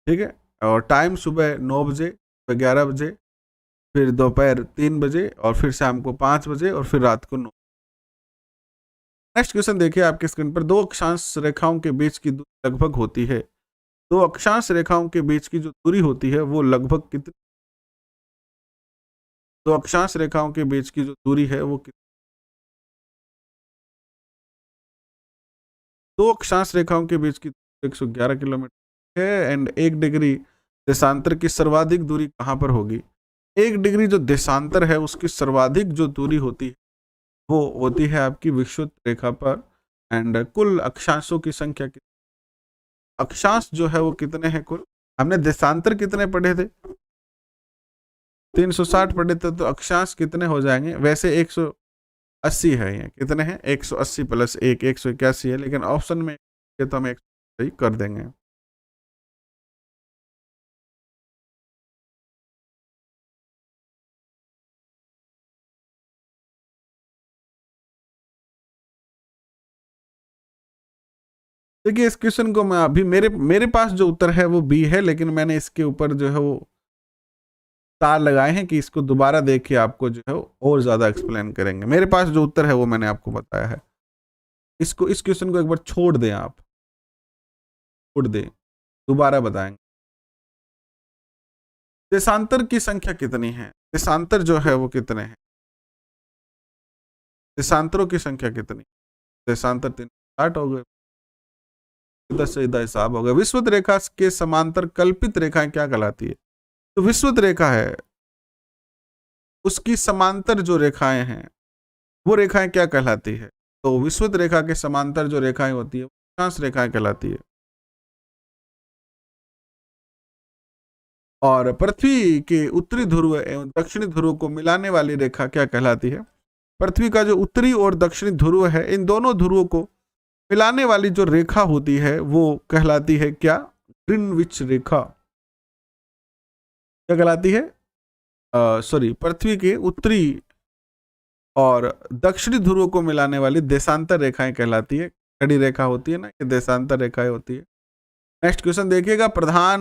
ठीक है। और टाइम सुबह 9 बजे, 11 बजे, फिर दोपहर 3 बजे, और फिर शाम को 5 बजे, और फिर रात को 9। नेक्स्ट क्वेश्चन देखिए आपके स्क्रीन पर। दो अक्षांश रेखाओं के बीच की दूरी लगभग होती है। दो अक्षांश रेखाओं के बीच की जो दूरी होती है वो लगभग कितनी? दो अक्षांश रेखाओं के बीच की जो दूरी है वो कितनी? दो अक्षांश रेखाओं के बीच की 111 किलोमीटर है। एंड 1 डिग्री देशांतर की सर्वाधिक दूरी कहाँ पर होगी? 1 डिग्री जो देशांतर है उसकी सर्वाधिक जो दूरी होती है वो होती है आपकी विषुवत रेखा पर। एंड कुल अक्षांशों की संख्या कितनी? अक्षांश जो है वो कितने हैं कुल? हमने देशांतर कितने पढ़े थे? 360 पढ़े थे, तो अक्षांश कितने हो जाएंगे? वैसे 180 है, ये कितने हैं? 180 प्लस 1 181 है, लेकिन ऑप्शन में तो हम 1 कर देंगे। देखिए इस क्वेश्चन को मैं अभी मेरे मेरे पास जो उत्तर है वो बी है, लेकिन मैंने इसके ऊपर जो है वो तार लगाए हैं कि इसको दोबारा देख के आपको जो है और ज्यादा एक्सप्लेन करेंगे। मेरे पास जो उत्तर है वो मैंने आपको बताया है। इसको इस क्वेश्चन को एक बार छोड़ दें, आप छोड़ दें, दोबारा बताएंगे। देशांतर की संख्या कितनी है? देशांतर जो है वो कितने हैं? देशांतरों की संख्या कितनी? देशांतर 360 हो गए, सीधा सीधा हिसाब हो गया। विषुवत रेखा के समांतर कल्पित रेखाएं क्या कहलाती है? तो विषुवत रेखा है, उसकी समांतर जो रेखाएं हैं वो रेखाएं क्या कहलाती है? तो विषुवत रेखा के समांतर जो रेखाएं होती है वो अक्षांश रेखाएं कहलाती है। और पृथ्वी के उत्तरी ध्रुव एवं दक्षिणी ध्रुव को मिलाने वाली रेखा क्या कहलाती है? पृथ्वी का जो उत्तरी और दक्षिणी ध्रुव है, इन दोनों ध्रुवों को मिलाने वाली जो रेखा होती है वो कहलाती है क्या? ग्रीनविच रेखा। क्या कहलाती है? सॉरी, पृथ्वी के उत्तरी और दक्षिणी ध्रुव को मिलाने वाली देशांतर रेखाएं कहलाती है। खड़ी रेखा होती है ना, ये देशांतर रेखाएं होती है। नेक्स्ट क्वेश्चन देखिएगा। प्रधान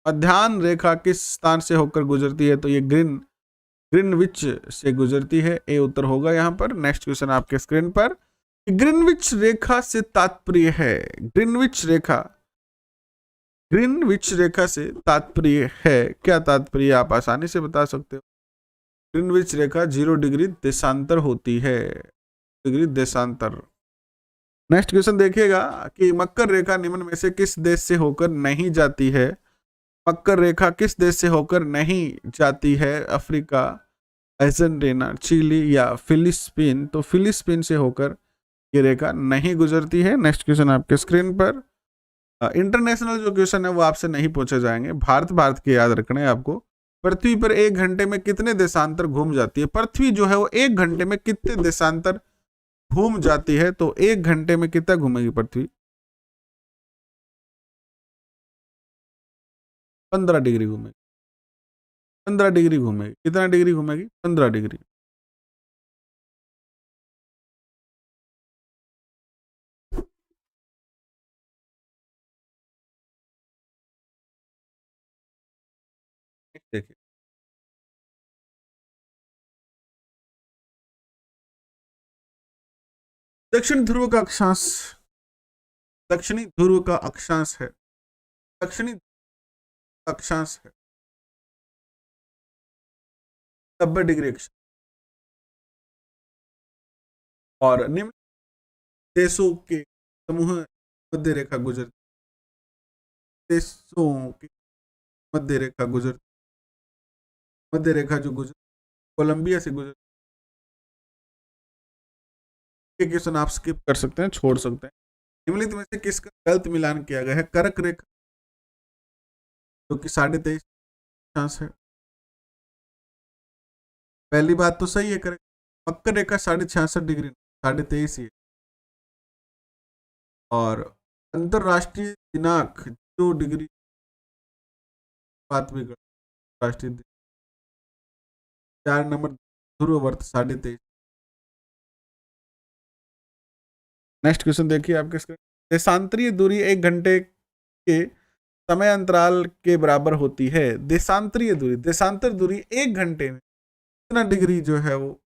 मध्याह्न रेखा किस स्थान से होकर गुजरती है? तो ये ग्रीनविच से गुजरती है, ए उत्तर होगा यहाँ पर। नेक्स्ट क्वेश्चन आपके स्क्रीन पर। ग्रीनविच रेखा से तात्पर्य है, ग्रीनविच रेखा, ग्रीनविच रेखा से तात्पर्य है, क्या तात्पर्य आप आसानी से बता सकते हो? ग्रीनविच रेखा 0 डिग्री देशांतर होती है, डिग्री देशांतर। नेक्स्ट क्वेश्चन देखिएगा कि मकर रेखा निम्न में से किस देश से होकर नहीं जाती है? मकर रेखा किस देश से होकर नहीं जाती है? अफ्रीका, अर्जेंटीना, चिली या फिलिस्पीन? तो फिलिस्पीन से होकर ये रेखा नहीं गुजरती है। नेक्स्ट क्वेश्चन आपके स्क्रीन पर। इंटरनेशनल जो क्वेश्चन है वो आपसे नहीं पूछे जाएंगे, भारत भारत के याद रखने हैं आपको। पृथ्वी पर 1 घंटे में कितने देशांतर घूम जाती है? पृथ्वी जो है वो 1 घंटे में कितने देशांतर घूम जाती है? तो 1 घंटे में कितना घूमेगी पृथ्वी? 15 डिग्री घूमेगी। 15 डिग्री घूमेगी। कितना डिग्री घूमेगी? 15 डिग्री। देखिए दक्षिण ध्रुव का अक्षांश, दक्षिणी ध्रुव का अक्षांश है, दक्षिणी अक्षांश है 90 डिग्री अक्षांश। और निम्न देशों के समूह मध्य रेखा गुजरती, देशों की मध्य रेखा गुजर, मध्य रेखा जो गुजर कोलंबिया से गुजर। क्वेश्चन आप स्किप कर सकते हैं, छोड़ सकते हैं। निम्नलिखित में से किसका गलत मिलान किया गया है? कर्क रेखा जो कि 23.5 है। पहली बात तो सही है, कर्क। मकर रेखा 66.5 डिग्री, 23.5 ही है। और अंतरराष्ट्रीय दिनांक 0 डिग्री बात भी कर राष्ट्रीय 4 नंबर ध्रुव वर्त 23.5। नेक्स्ट क्वेश्चन देखिए आपके स्क्रीन। देशांतरीय दूरी 1 घंटे के समय अंतराल के बराबर होती है। देशांतरीय दूरी, देशांतर दूरी 1 घंटे में कितना डिग्री जो है वो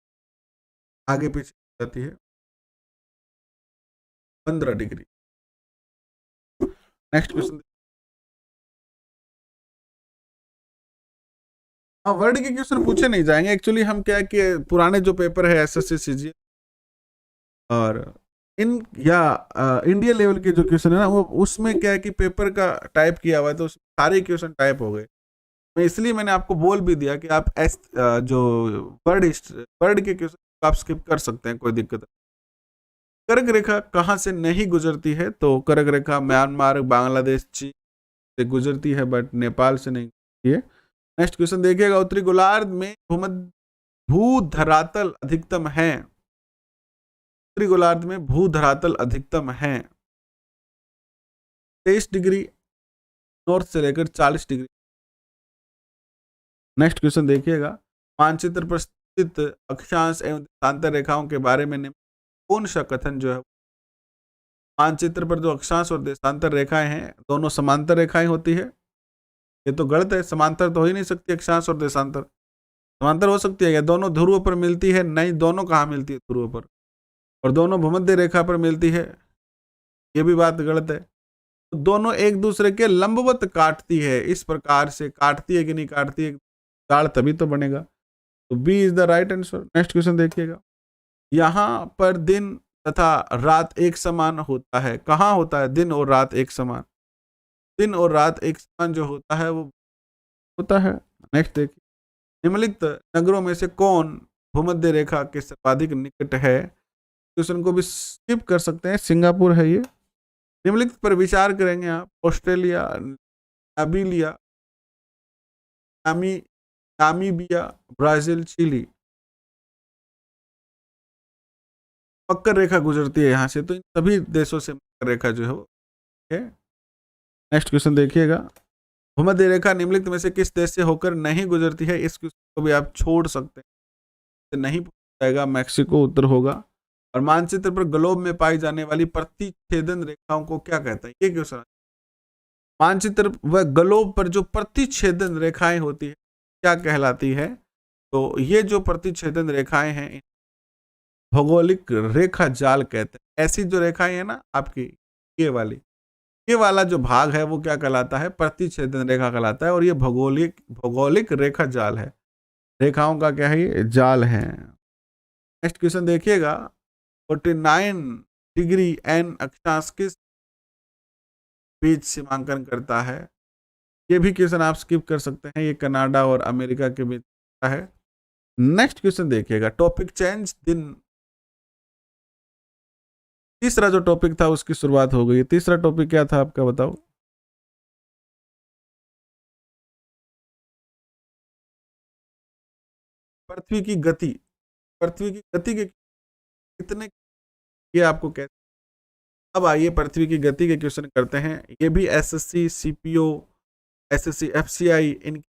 आगे पीछे हो जाती है? 15 डिग्री। Next question. हाँ, वर्ड के क्वेश्चन पूछे नहीं जाएंगे एक्चुअली। हम क्या है कि पुराने जो पेपर है एसएससी सीजीएल और इन या इंडिया लेवल के जो क्वेश्चन है ना, वो उसमें क्या है कि पेपर का टाइप किया हुआ है तो सारे क्वेश्चन टाइप हो गए। मैं इसलिए मैंने आपको बोल भी दिया कि आप जो वर्ड के क्वेश्चन आप स्किप कर सकते हैं, कोई दिक्कत नहीं। कर्क रेखा कहाँ से नहीं गुजरती है? तो कर्क रेखा म्यांमार, बांग्लादेश, चीन से गुजरती है बट नेपाल से नहीं गुजरती है। नेक्स्ट क्वेश्चन देखिएगा। उत्तरी गोलार्ध में भूधरातल अधिकतम है। उत्तरी गोलार्ध में भूधरातल अधिकतम है 23 डिग्री नॉर्थ से लेकर 40 डिग्री। नेक्स्ट क्वेश्चन देखिएगा। मानचित्र पर स्थित अक्षांश एवं देशांतर रेखाओं के बारे में कौन सा कथन जो है? मानचित्र पर जो अक्षांश और देशांतर रेखाएं हैं दोनों समांतर रेखाएं होती है। ये तो गलत है, समांतर तो हो ही नहीं सकती अक्षांश और देशांतर। समांतर हो सकती है या दोनों ध्रुव पर मिलती है? नहीं, दोनों कहाँ मिलती है ध्रुव पर। और दोनों भूमध्य रेखा पर मिलती है, ये भी बात गलत है। तो दोनों एक दूसरे के लंबवत काटती है, इस प्रकार से काटती है कि नहीं काटती है, ताड़ तभी तो बनेगा। तो B is the right answer. Next question देखिएगा। यहाँ पर दिन तथा रात एक समान होता है। कहाँ होता है दिन और रात एक समान? दिन और रात एक समान जो होता है वो होता है। नेक्स्ट देखिए। निम्नलिखित नगरों में से कौन भूमध्य रेखा के सर्वाधिक निकट है? क्वेश्चन को भी स्किप कर सकते हैं, सिंगापुर है ये। निम्नलिखित पर विचार करेंगे आप। Australia, Namibia, Namibia, Brazil, Chile. मकर रेखा गुजरती है यहाँ से, तो इन सभी देशों से मकर रेखा जो है वो है। नेक्स्ट क्वेश्चन देखिएगा। भूमध्य रेखा निम्नलिखित में से किस देश से होकर नहीं गुजरती है? इस क्वेश्चन को भी आप छोड़ सकते हैं, नहीं पूछा जाएगा। मैक्सिको उत्तर होगा। और मानचित्र पर ग्लोब में पाई जाने वाली प्रतिच्छेदन रेखाओं को क्या कहते हैं? ये क्वेश्चन। मानचित्र व ग्लोब पर जो प्रतिच्छेदन रेखाएं होती है क्या कहलाती है? तो ये जो प्रतिच्छेदन रेखाएं हैं भौगोलिक रेखा जाल कहते हैं। ऐसी जो रेखाएं हैं ना आपकी, ये वाला जो भाग है वो क्या कहलाता है? प्रतिच्छेदन रेखा कहलाता है। और ये भौगोलिक रेखा जाल है, रेखाओं का क्या है? ये जाल है। नेक्स्ट क्वेश्चन देखिएगा। 49 डिग्री एन अक्षांश किस बीच सीमांकन करता है? ये भी क्वेश्चन आप स्किप कर सकते हैं, ये कनाडा और अमेरिका के बीच का है। नेक्स्ट क्वेश्चन देखिएगा। टॉपिक चेंज दिन। तीसरा जो टॉपिक था उसकी शुरुआत हो गई। तीसरा टॉपिक क्या था आपका, बताओ? पृथ्वी की गति। पृथ्वी की गति के कितने, ये आपको कैसे? अब आइए पृथ्वी की गति के क्वेश्चन करते हैं। ये भी एसएससी, सीपीओ, एसएससी, एफसीआई, इन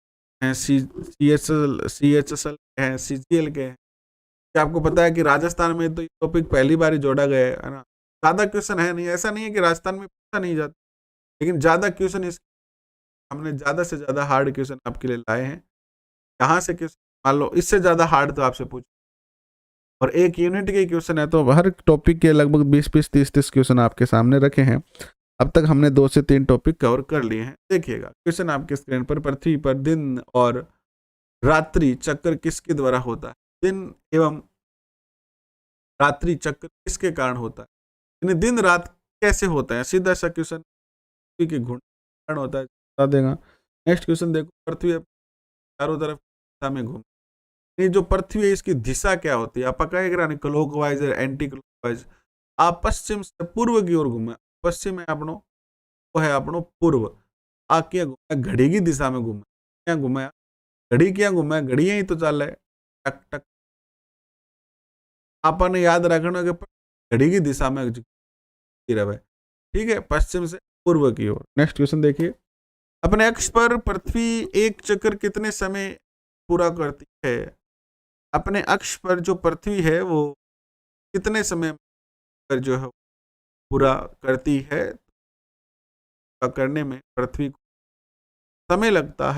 सीएचएसएल हैं, सीजीएल के हैं। क्या आपको पता है कि राजस्थान में तो ये टॉपिक पहली बार ही जोड़ा गया है ना? ज्यादा क्वेश्चन है नहीं, ऐसा नहीं है कि राजस्थान में पूछा नहीं जाता, लेकिन ज्यादा क्वेश्चन इस हमने ज्यादा से ज्यादा हार्ड क्वेश्चन आपके लिए लाए हैं। यहाँ से क्वेश्चन मान लो इससे ज्यादा हार्ड तो आपसे पूछ, और एक यूनिट के क्वेश्चन है तो हर टॉपिक के लगभग 20-20, 30-30 क्वेश्चन आपके सामने रखे हैं। अब तक हमने 2 से 3 टॉपिक कवर कर लिए हैं। देखिएगा क्वेश्चन आपके स्क्रीन पर। पृथ्वी पर दिन और रात्रि चक्र किसके द्वारा होता है? दिन एवं रात्रि चक्र किसके कारण होता है? यानी दिन रात कैसे होता है? सीधा सा क्वेश्चन। पृथ्वी के घूमने के कारण होता है, बता देगा। नेक्स्ट क्वेश्चन देखो। पृथ्वी चारों तरफ दिशा में घूम, ये जो पृथ्वी है इसकी दिशा क्या होती है? आप कहेगा क्लॉकवाइज और एंटी क्लॉकवाइज। आप पश्चिम से पूर्व की ओर घूमे। पश्चिम है अपनो, वो है अपनो पूर्व। आ क्या घूमे? घड़ी की दिशा में घूमे। क्या घूमे? घड़ी क्या घूमे? घड़ियां ही तो चल रहे टक टक। आपने याद रखना कि घड़ी की दिशा में रहे। ठीक है, पश्चिम से पूर्व की ओर। नेक्स्ट क्वेश्चन देखिए, अपने अक्ष पर पृथ्वी एक चक्कर कितने समय पूरा करती है? अपने अक्ष पर जो पृथ्वी है वो कितने समय पर जो है पूरा करती है? पूरा करने में पृथ्वी को समय लगता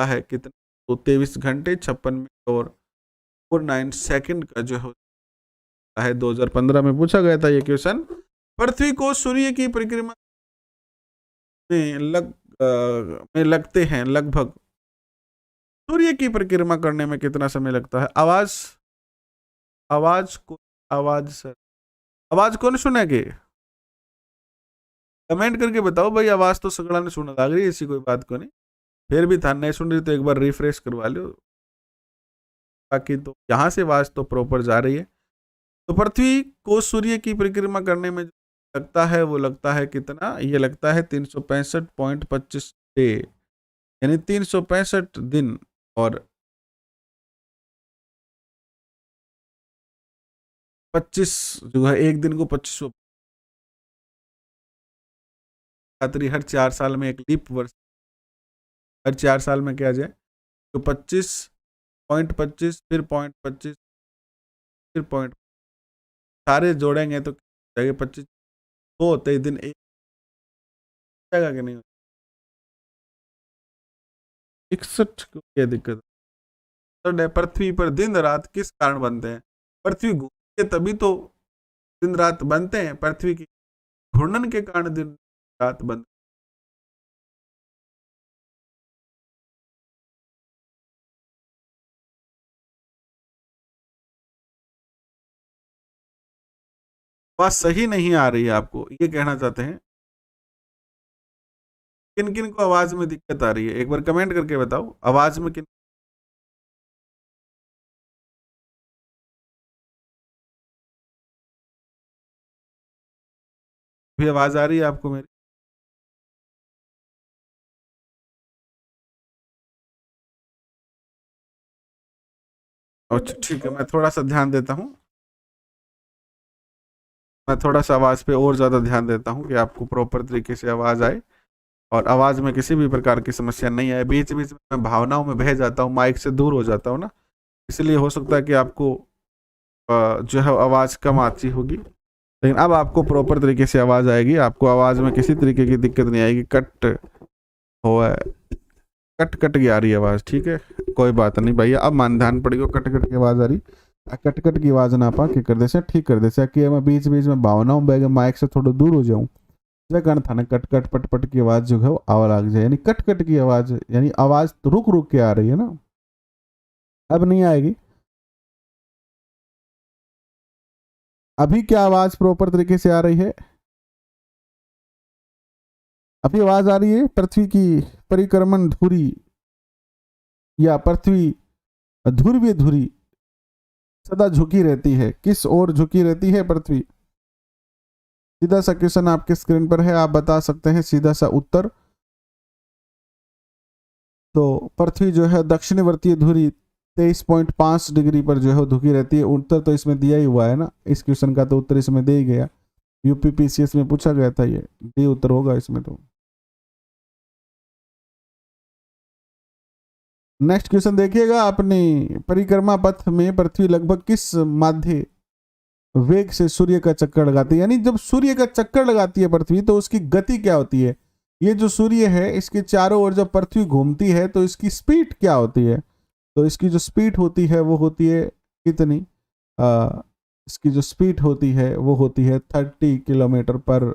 है कितना? तो 23 घंटे 56 मिनट और 49 सेकंड का जो होता है। 2015 में पूछा गया था ये क्वेश्चन। पृथ्वी को सूर्य की परिक्रमा में लगते हैं लगभग, सूर्य की परिक्रमा करने में कितना समय लगता है? आवाज कौन सुनेगी? कमेंट करके बताओ भाई। आवाज तो सगड़ा ने सुना लग रही है, ऐसी कोई बात को नहीं। फिर भी था नहीं सुन रही तो एक बार रिफ्रेश करवा लो, बाकी तो यहाँ से आवाज तो प्रॉपर जा रही है। तो पृथ्वी को सूर्य की परिक्रमा करने में लगता है वो लगता है कितना? ये लगता है 365.25 डे, यानी 365 दिन और 25 जो है, एक दिन को 25 खातिर हर 4 साल में एक लीप वर्ष, हर 4 साल में क्या जाए तो 25.25 फिर 0.25 फिर पॉइंट, सारे जोड़ेंगे तो 25 दो होते ही दिन एक जाएगा कि नहीं? 61 को क्या दिक्कत है? पृथ्वी पर दिन रात किस कारण बनते हैं? पृथ्वी घूमती है तभी तो दिन रात बनते हैं। पृथ्वी की घूर्णन के कारण दिन रात बनते। बात सही नहीं आ रही है आपको, ये कहना चाहते हैं? किन किन को आवाज में दिक्कत आ रही है? एक बार कमेंट करके बताओ, आवाज में किन भी आवाज आ रही है आपको मेरी? अच्छा ठीक है, मैं थोड़ा सा ध्यान देता हूँ। मैं थोड़ा सा आवाज पे और ज्यादा ध्यान देता हूँ कि आपको प्रॉपर तरीके से आवाज आए और आवाज में किसी भी प्रकार की समस्या नहीं आए। बीच बीच में मैं भावनाओं में बह जाता हूँ, माइक से दूर हो जाता हूँ ना, इसलिए हो सकता है कि आपको जो है आवाज कम आती होगी। लेकिन अब आपको प्रॉपर तरीके से आवाज आएगी, आपको आवाज में किसी तरीके की दिक्कत नहीं आएगी। कट हो कट कट की आ रही है आवाज, ठीक है, कोई बात नहीं भैया। अब मान ध्यान पड़ेगा, कट कट की आवाज आ रही, कट कट की आवाज ना पा के कर दे ठीक कर दे कि मैं बीच बीच में भावनाओं में माइक से थोड़ा दूर हो जाऊं, कारण था ना कट कट पट पट की आवाज जो है वो आवा लग जाए, यानी कट कट की आवाज, यानी आवाज तो रुक रुक के आ रही है ना, अब नहीं आएगी। अभी क्या आवाज प्रॉपर तरीके से आ रही है? अभी आवाज आ रही है? पृथ्वी की परिक्रमण धुरी या पृथ्वी ध्रुवीय धुरी सदा झुकी रहती है, किस ओर झुकी रहती है पृथ्वी? सीधा सा क्वेश्चन आपके स्क्रीन पर है, आप बता सकते हैं सीधा सा उत्तर। तो पृथ्वी जो है दक्षिणवर्तीय धुरी 23.5 डिग्री पर जो है झुकी रहती है। उत्तर तो इसमें दिया ही हुआ है ना, इस क्वेश्चन का तो उत्तर इसमें दे ही गया, यूपीपीसीएस में पूछा गया था, ये डी उत्तर होगा इसमें। तो नेक्स्ट क्वेश्चन देखिएगा, अपनी परिक्रमा पथ में पृथ्वी लगभग किस माध्य वेग से सूर्य का चक्कर लगाती है? यानी जब सूर्य का चक्कर लगाती है पृथ्वी तो उसकी गति क्या होती है? ये जो सूर्य है इसके चारों ओर जब पृथ्वी घूमती है तो इसकी स्पीड क्या होती है? तो इसकी जो स्पीड होती है वो होती है कितनी? इसकी जो स्पीड होती है वो होती है 30 किलोमीटर पर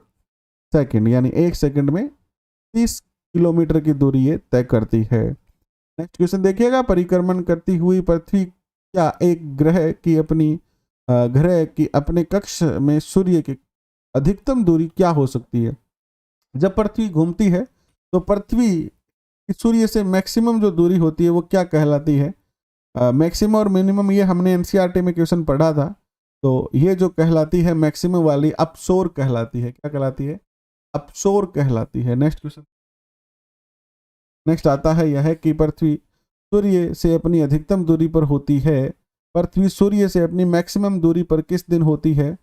सेकंड, यानी एक सेकंड में 30 किलोमीटर की दूरी ये तय करती है। नेक्स्ट क्वेश्चन देखिएगा, परिक्रमण करती हुई पृथ्वी क्या एक ग्रह की अपने कक्ष में सूर्य की अधिकतम दूरी क्या हो सकती है? जब पृथ्वी घूमती है तो पृथ्वी सूर्य से मैक्सिमम जो दूरी होती है वो क्या कहलाती है? मैक्सिमम और मिनिमम ये हमने एनसीईआरटी में क्वेश्चन पढ़ा था। तो ये जो कहलाती है मैक्सिमम वाली अपसोर कहलाती है। क्या कहलाती है? अपसोर कहलाती है। नेक्स्ट क्वेश्चन, नेक्स्ट आता है यह है कि पृथ्वी सूर्य से अपनी अधिकतम दूरी पर होती है, पृथ्वी सूर्य से अपनी मैक्सिमम दूरी पर किस दिन होती है?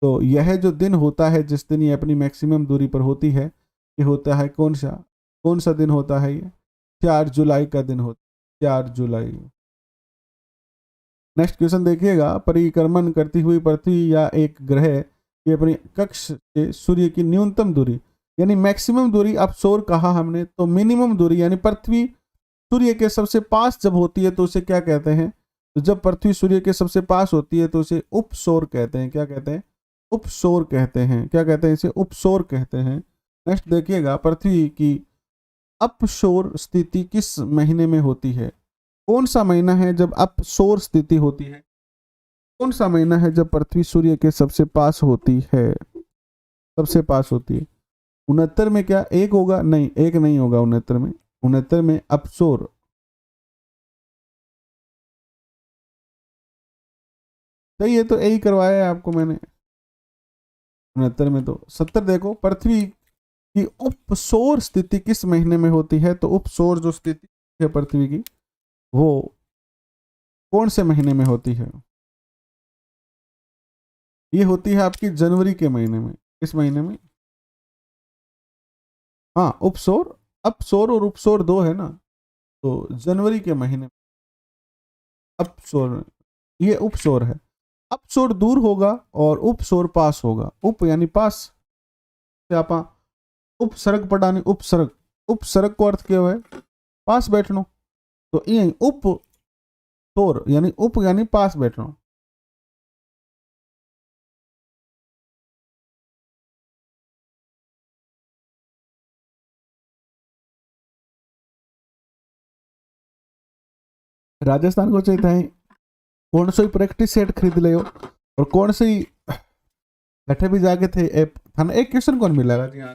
तो यह जो दिन होता है जिस दिन ये अपनी मैक्सिमम दूरी पर होती है, ये होता है कौन सा दिन होता है? ये 4 जुलाई का दिन होता है, 4 जुलाई। नेक्स्ट क्वेश्चन देखिएगा, परिक्रमण करती हुई पृथ्वी या एक ग्रह की अपनी कक्ष से सूर्य की न्यूनतम दूरी यानी मैक्सिमम दूरी, अब सौर कहा हमने, तो मिनिमम दूरी यानी पृथ्वी सूर्य के सबसे पास जब होती है तो उसे क्या कहते हैं? तो जब पृथ्वी सूर्य के सबसे पास होती है तो उसे उपसौर कहते हैं। क्या कहते हैं? उपसौर कहते हैं। क्या कहते हैं? इसे उपसौर कहते हैं। नेक्स्ट देखिएगा, पृथ्वी की अपसौर स्थिति किस महीने में होती है? कौन सा महीना है जब अपसौर स्थिति होती है? कौन सा महीना है जब पृथ्वी सूर्य के सबसे पास होती है? सबसे पास होती है। 69 में क्या एक होगा? नहीं, एक नहीं होगा 69 में। 69 में अपसौर। सही है, तो यही करवाया है आपको मैंने। 69 में तो 70 देखो, पृथ्वी की उपसौर स्थिति किस महीने में होती है? तो उपसौर जो स्थिति है पृथ्वी की, वो कौन से महीने में होती है? ये होती है आपकी जनवरी के महीने में। किस महीने में? हाँ, उपसौर, अपसौर और उपसौर दो है ना, तो जनवरी के महीने में अपसौर, ये उपसौर है। अपसौर दूर होगा और उपसौर पास होगा। उप यानी पास से आप उपसर्ग पढ़ानी, उपसर्ग, उपसर्ग को अर्थ क्या है? पास बैठनो। तो ये उप सौर यानी उप यानी पास बैठनो। राजस्थान को चाहिए था कौन सी प्रैक्टिस सेट खरीद ले हो और कौन सी बैठे भी जाके थे थाना एक क्वेश्चन कौन मिलेगा जी? हाँ,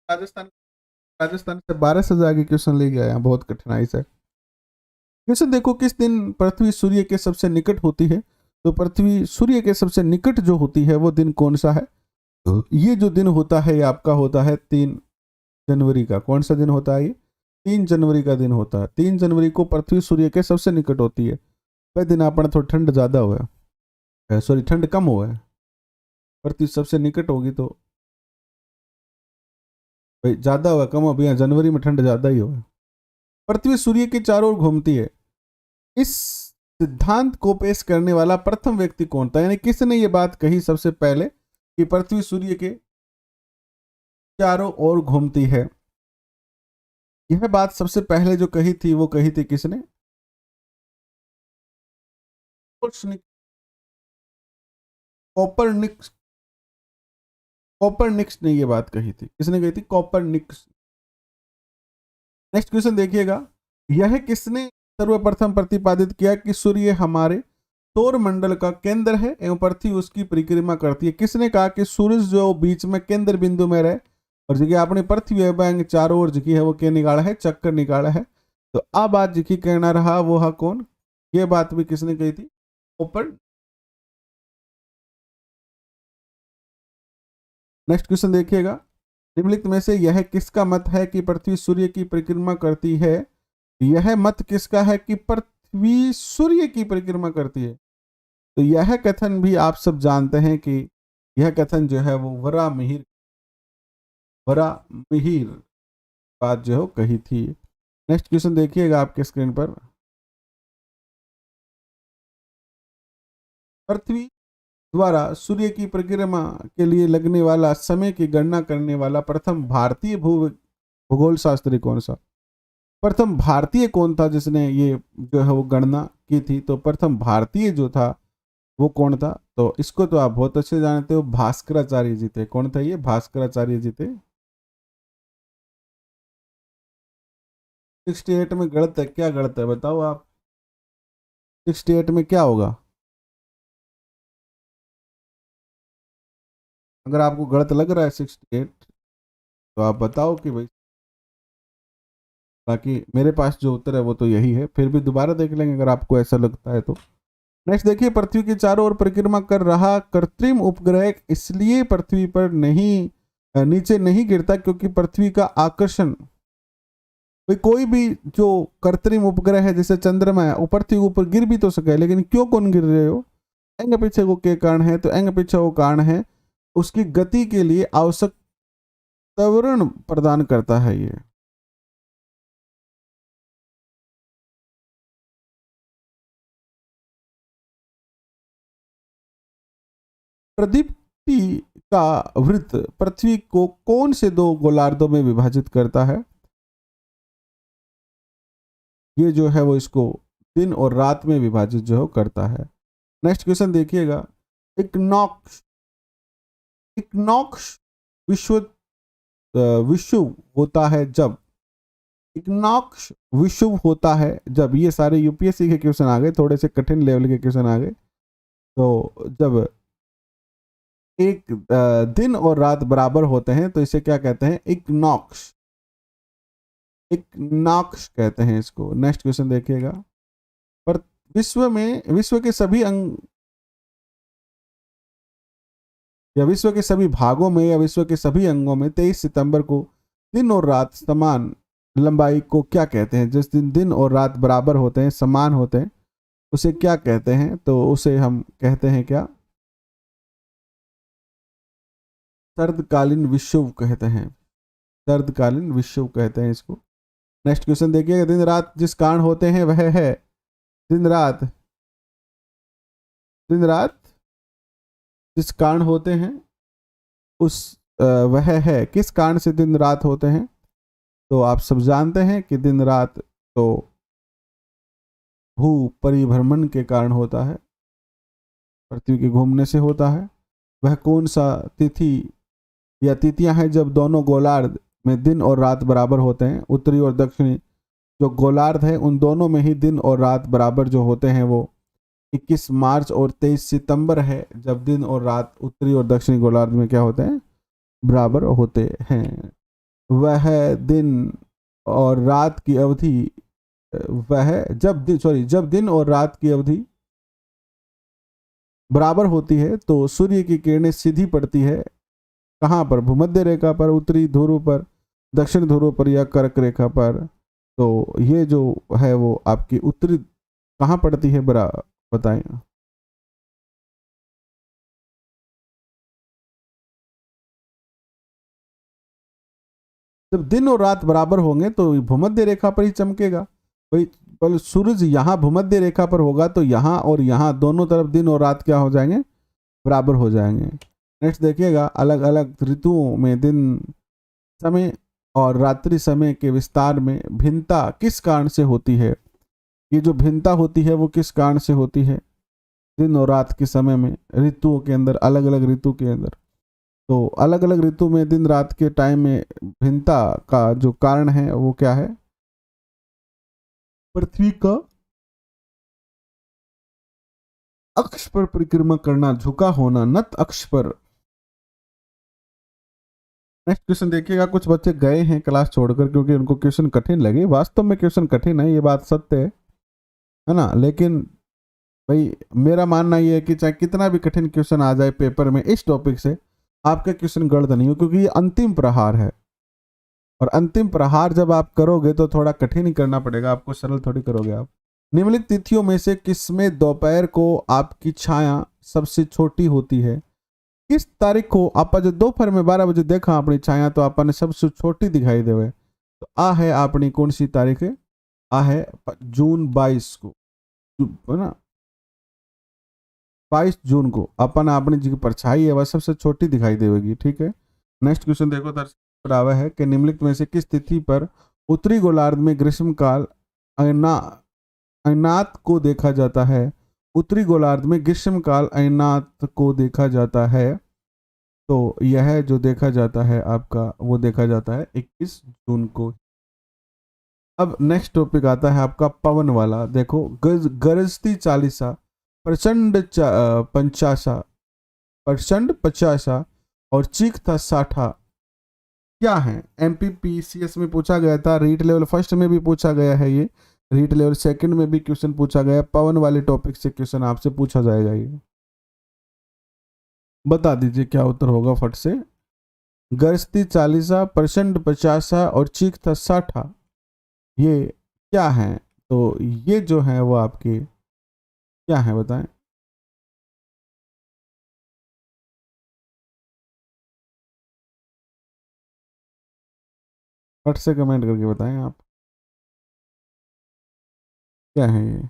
राजस्थान, राजस्थान से 12 से जाके क्वेश्चन ले गया यहाँ बहुत कठिनाई से। क्वेश्चन देखो, किस दिन पृथ्वी सूर्य के सबसे निकट होती है? तो पृथ्वी सूर्य के सबसे निकट जो होती है वो दिन कौन सा है? ये जो दिन होता है ये आपका होता है 3 जनवरी का। कौन सा दिन होता है ये? 3 जनवरी का दिन होता है। 3 जनवरी को पृथ्वी सूर्य के सबसे निकट होती है। वह दिन अपना थोड़ा ठंड ज़्यादा हुआ है, सॉरी ठंड कम हुआ है। पृथ्वी सबसे निकट होगी तो भाई ज़्यादा हुआ कम हो, भैया जनवरी में ठंड ज़्यादा ही हुआ। पृथ्वी सूर्य के चारों ओर घूमती है, इस सिद्धांत को पेश करने वाला प्रथम व्यक्ति कौन था? यानी किसने ये बात कही सबसे पहले कि पृथ्वी सूर्य के चारों ओर घूमती है? यह बात सबसे पहले जो कही थी वो कही थी किसने? कोपरनिक्स। कोपरनिक्स ने ये बात कही थी। किसने कही थी? कोपरनिक्स। नेक्स्ट क्वेश्चन देखिएगा, यह किसने सर्वप्रथम प्रतिपादित किया कि सूर्य हमारे सौर मंडल का केंद्र है एवं पृथ्वी उसकी परिक्रमा करती है? किसने कहा कि सूरज जो बीच में केंद्र बिंदु में रहे और जगह अपनी पृथ्वी है चारों ओर जगह है वो क्या निकाला है? चक्कर निकाला है। तो अब बात जगह कहना रहा वो है कौन? ये बात भी किसने कही थी? कोपर। नेक्स्ट क्वेश्चन देखिएगा, निम्नलिखित में से यह किसका मत है कि पृथ्वी सूर्य की परिक्रमा करती है? यह मत किसका है कि पृथ्वी सूर्य की परिक्रमा करती है? तो यह कथन भी आप सब जानते हैं कि यह कथन जो है वो वरामिहिर बात जो है वो कही थी। नेक्स्ट क्वेश्चन देखिएगा आपके स्क्रीन पर, पृथ्वी द्वारा सूर्य की परिक्रमा के लिए लगने वाला समय की गणना करने वाला प्रथम भारतीय भूगोल शास्त्री कौन सा? प्रथम भारतीय कौन था जिसने ये जो है वो गणना की थी? तो प्रथम भारतीय जो था वो कौन था? तो इसको तो आप बहुत अच्छे जानते हो, भास्कराचार्य जी थे। कौन था ये? भास्कराचार्य जी थे। 68 में गलत है, क्या गलत है बताओ आप? 68 में क्या होगा? अगर आपको गलत लग रहा है 68 तो आप बताओ कि भाई, बाकी मेरे पास जो उत्तर है वो तो यही है। फिर भी दोबारा देख लेंगे अगर आपको ऐसा लगता है तो। नेक्स्ट देखिए, पृथ्वी के चारों ओर परिक्रमा कर रहा कृत्रिम उपग्रह इसलिए पृथ्वी पर नहीं नीचे नहीं गिरता क्योंकि पृथ्वी का आकर्षण, कोई भी जो कृत्रिम उपग्रह है जैसे चंद्रमा है वो पृथ्वी के ऊपर गिर भी तो सके, लेकिन क्यों कौन गिर रहे हो? एंग पीछे को के कारण है, तो एंग पीछे वो कारण है उसकी गति के लिए आवश्यक त्वरण प्रदान करता है ये। प्रदीप्ति का वृत्त पृथ्वी को कौन से दो गोलार्धों में विभाजित करता है? ये जो है वो इसको दिन और रात में विभाजित जो करता है। नेक्स्ट क्वेश्चन देखिएगा, इक्नॉक्स, इक्नॉक्स विश्व विश्व होता है जब, इक्नॉक्स विश्व होता है जब, ये सारे यूपीएससी के क्वेश्चन आ गए, थोड़े से कठिन लेवल के क्वेश्चन आ गए। तो जब एक दिन और रात बराबर होते हैं तो इसे क्या कहते हैं? इक्नॉक्स, इक्नॉक्स कहते हैं इसको। नेक्स्ट क्वेश्चन देखिएगा, पर विश्व में, विश्व के सभी अंग या विश्व के सभी भागों में या विश्व के सभी अंगों में 23 सितंबर को दिन और रात समान लंबाई को क्या कहते हैं? जिस दिन दिन और रात बराबर होते हैं, समान होते हैं, उसे क्या कहते हैं? तो उसे हम कहते हैं क्या? शरदकालीन विषुव कहते हैं, शरदकालीन विषुव कहते हैं इसको। नेक्स्ट क्वेश्चन देखिएगा, दिन रात जिस कारण होते हैं वह है, दिन रात, दिन रात जिस कारण होते हैं उस वह है, किस कारण से दिन रात होते हैं? तो आप सब जानते हैं कि दिन रात तो भू परिभ्रमण के कारण होता है, पृथ्वी के घूमने से होता है। वह कौन सा तिथि या तिथियां हैं जब दोनों गोलार्ध में दिन और रात बराबर होते हैं? उत्तरी और दक्षिणी जो गोलार्ध है उन दोनों में ही दिन और रात बराबर जो होते हैं वो 21 मार्च और 23 सितंबर है, जब दिन और रात उत्तरी और दक्षिणी गोलार्ध में क्या होते हैं? बराबर होते हैं। वह दिन और रात की अवधि, वह जब दिन और रात की अवधि बराबर होती है तो सूर्य की किरणें सीधी पड़ती है कहाँ पर? भूमध्य रेखा पर, उत्तरी ध्रुव पर, दक्षिण ध्रुव पर या कर्क रेखा पर। तो ये जो है वो आपकी उत्तरी कहाँ पड़ती है, बरा बताएं। जब दिन और रात बराबर होंगे तो भूमध्य रेखा पर ही चमकेगा भाई। पर सूरज यहाँ भूमध्य रेखा पर होगा तो यहाँ और यहाँ दोनों तरफ दिन और रात क्या हो जाएंगे? बराबर हो जाएंगे। नेक्स्ट देखिएगा, अलग अलग ऋतुओं में दिन समय और रात्रि समय के विस्तार में भिन्नता किस कारण से होती है? ये जो भिन्नता होती है वो किस कारण से होती है? दिन और रात के समय में, ऋतुओं के अंदर, अलग अलग ऋतु के अंदर। तो अलग अलग ऋतु में दिन रात के टाइम में भिन्नता का जो कारण है वो क्या है? पृथ्वी का अक्ष पर परिक्रमा करना, झुका होना, नत अक्ष पर। नेक्स्ट क्वेश्चन देखिएगा, कुछ बच्चे गए हैं क्लास छोड़कर क्योंकि उनको क्वेश्चन कठिन लगे। वास्तव में क्वेश्चन कठिन है, ये बात सत्य है ना? लेकिन भाई मेरा मानना ये है कि चाहे कितना भी कठिन क्वेश्चन आ जाए पेपर में इस टॉपिक से, आपका क्वेश्चन गलत नहीं हो, क्योंकि ये अंतिम प्रहार है। और अंतिम प्रहार जब आप करोगे तो थोड़ा कठिन ही करना पड़ेगा आपको, सरल थोड़ी करोगे आप। निम्नलिखित तिथियों में से किसमें दोपहर को आपकी छाया सबसे छोटी होती है? किस तारीख को आप जो दोपहर में 12 बजे देखा अपनी छाया तो आपने सबसे छोटी दिखाई देवे? तो आ है अपनी कौन सी तारीख है? आ है जून 22 को, है ना? 22 जून को अपन अपनी जी परछाई है वह सबसे छोटी दिखाई देगी। ठीक है, नेक्स्ट क्वेश्चन देखो, बराबर है कि निम्नलिखित में से किस तिथि पर उत्तरी गोलार्ध में ग्रीष्मकाल अयनात को देखा जाता है? उत्तरी गोलार्ध में ग्रीष्मकाल अयनात को देखा जाता है, तो यह जो देखा जाता है आपका वो देखा जाता है 21 जून को। अब नेक्स्ट टॉपिक आता है आपका पवन वाला। देखो, गरजती चालीसा, प्रचंड पंचासा, प्रचंड पचासा और चीखता साठा क्या है? एमपीपीसीएस में पूछा गया था, रीट लेवल फर्स्ट में भी पूछा गया है, ये रीट लेवल सेकंड में भी क्वेश्चन पूछा गया। पवन वाले टॉपिक से क्वेश्चन आपसे पूछा जाएगा, ये बता दीजिए क्या उत्तर होगा फट से। गरजती चालीसा, प्रचंड पचासा और चीखता साठा, ये क्या है? तो ये जो है वो आपके क्या है बताएं? फट से कमेंट करके बताएं आप क्या है ये।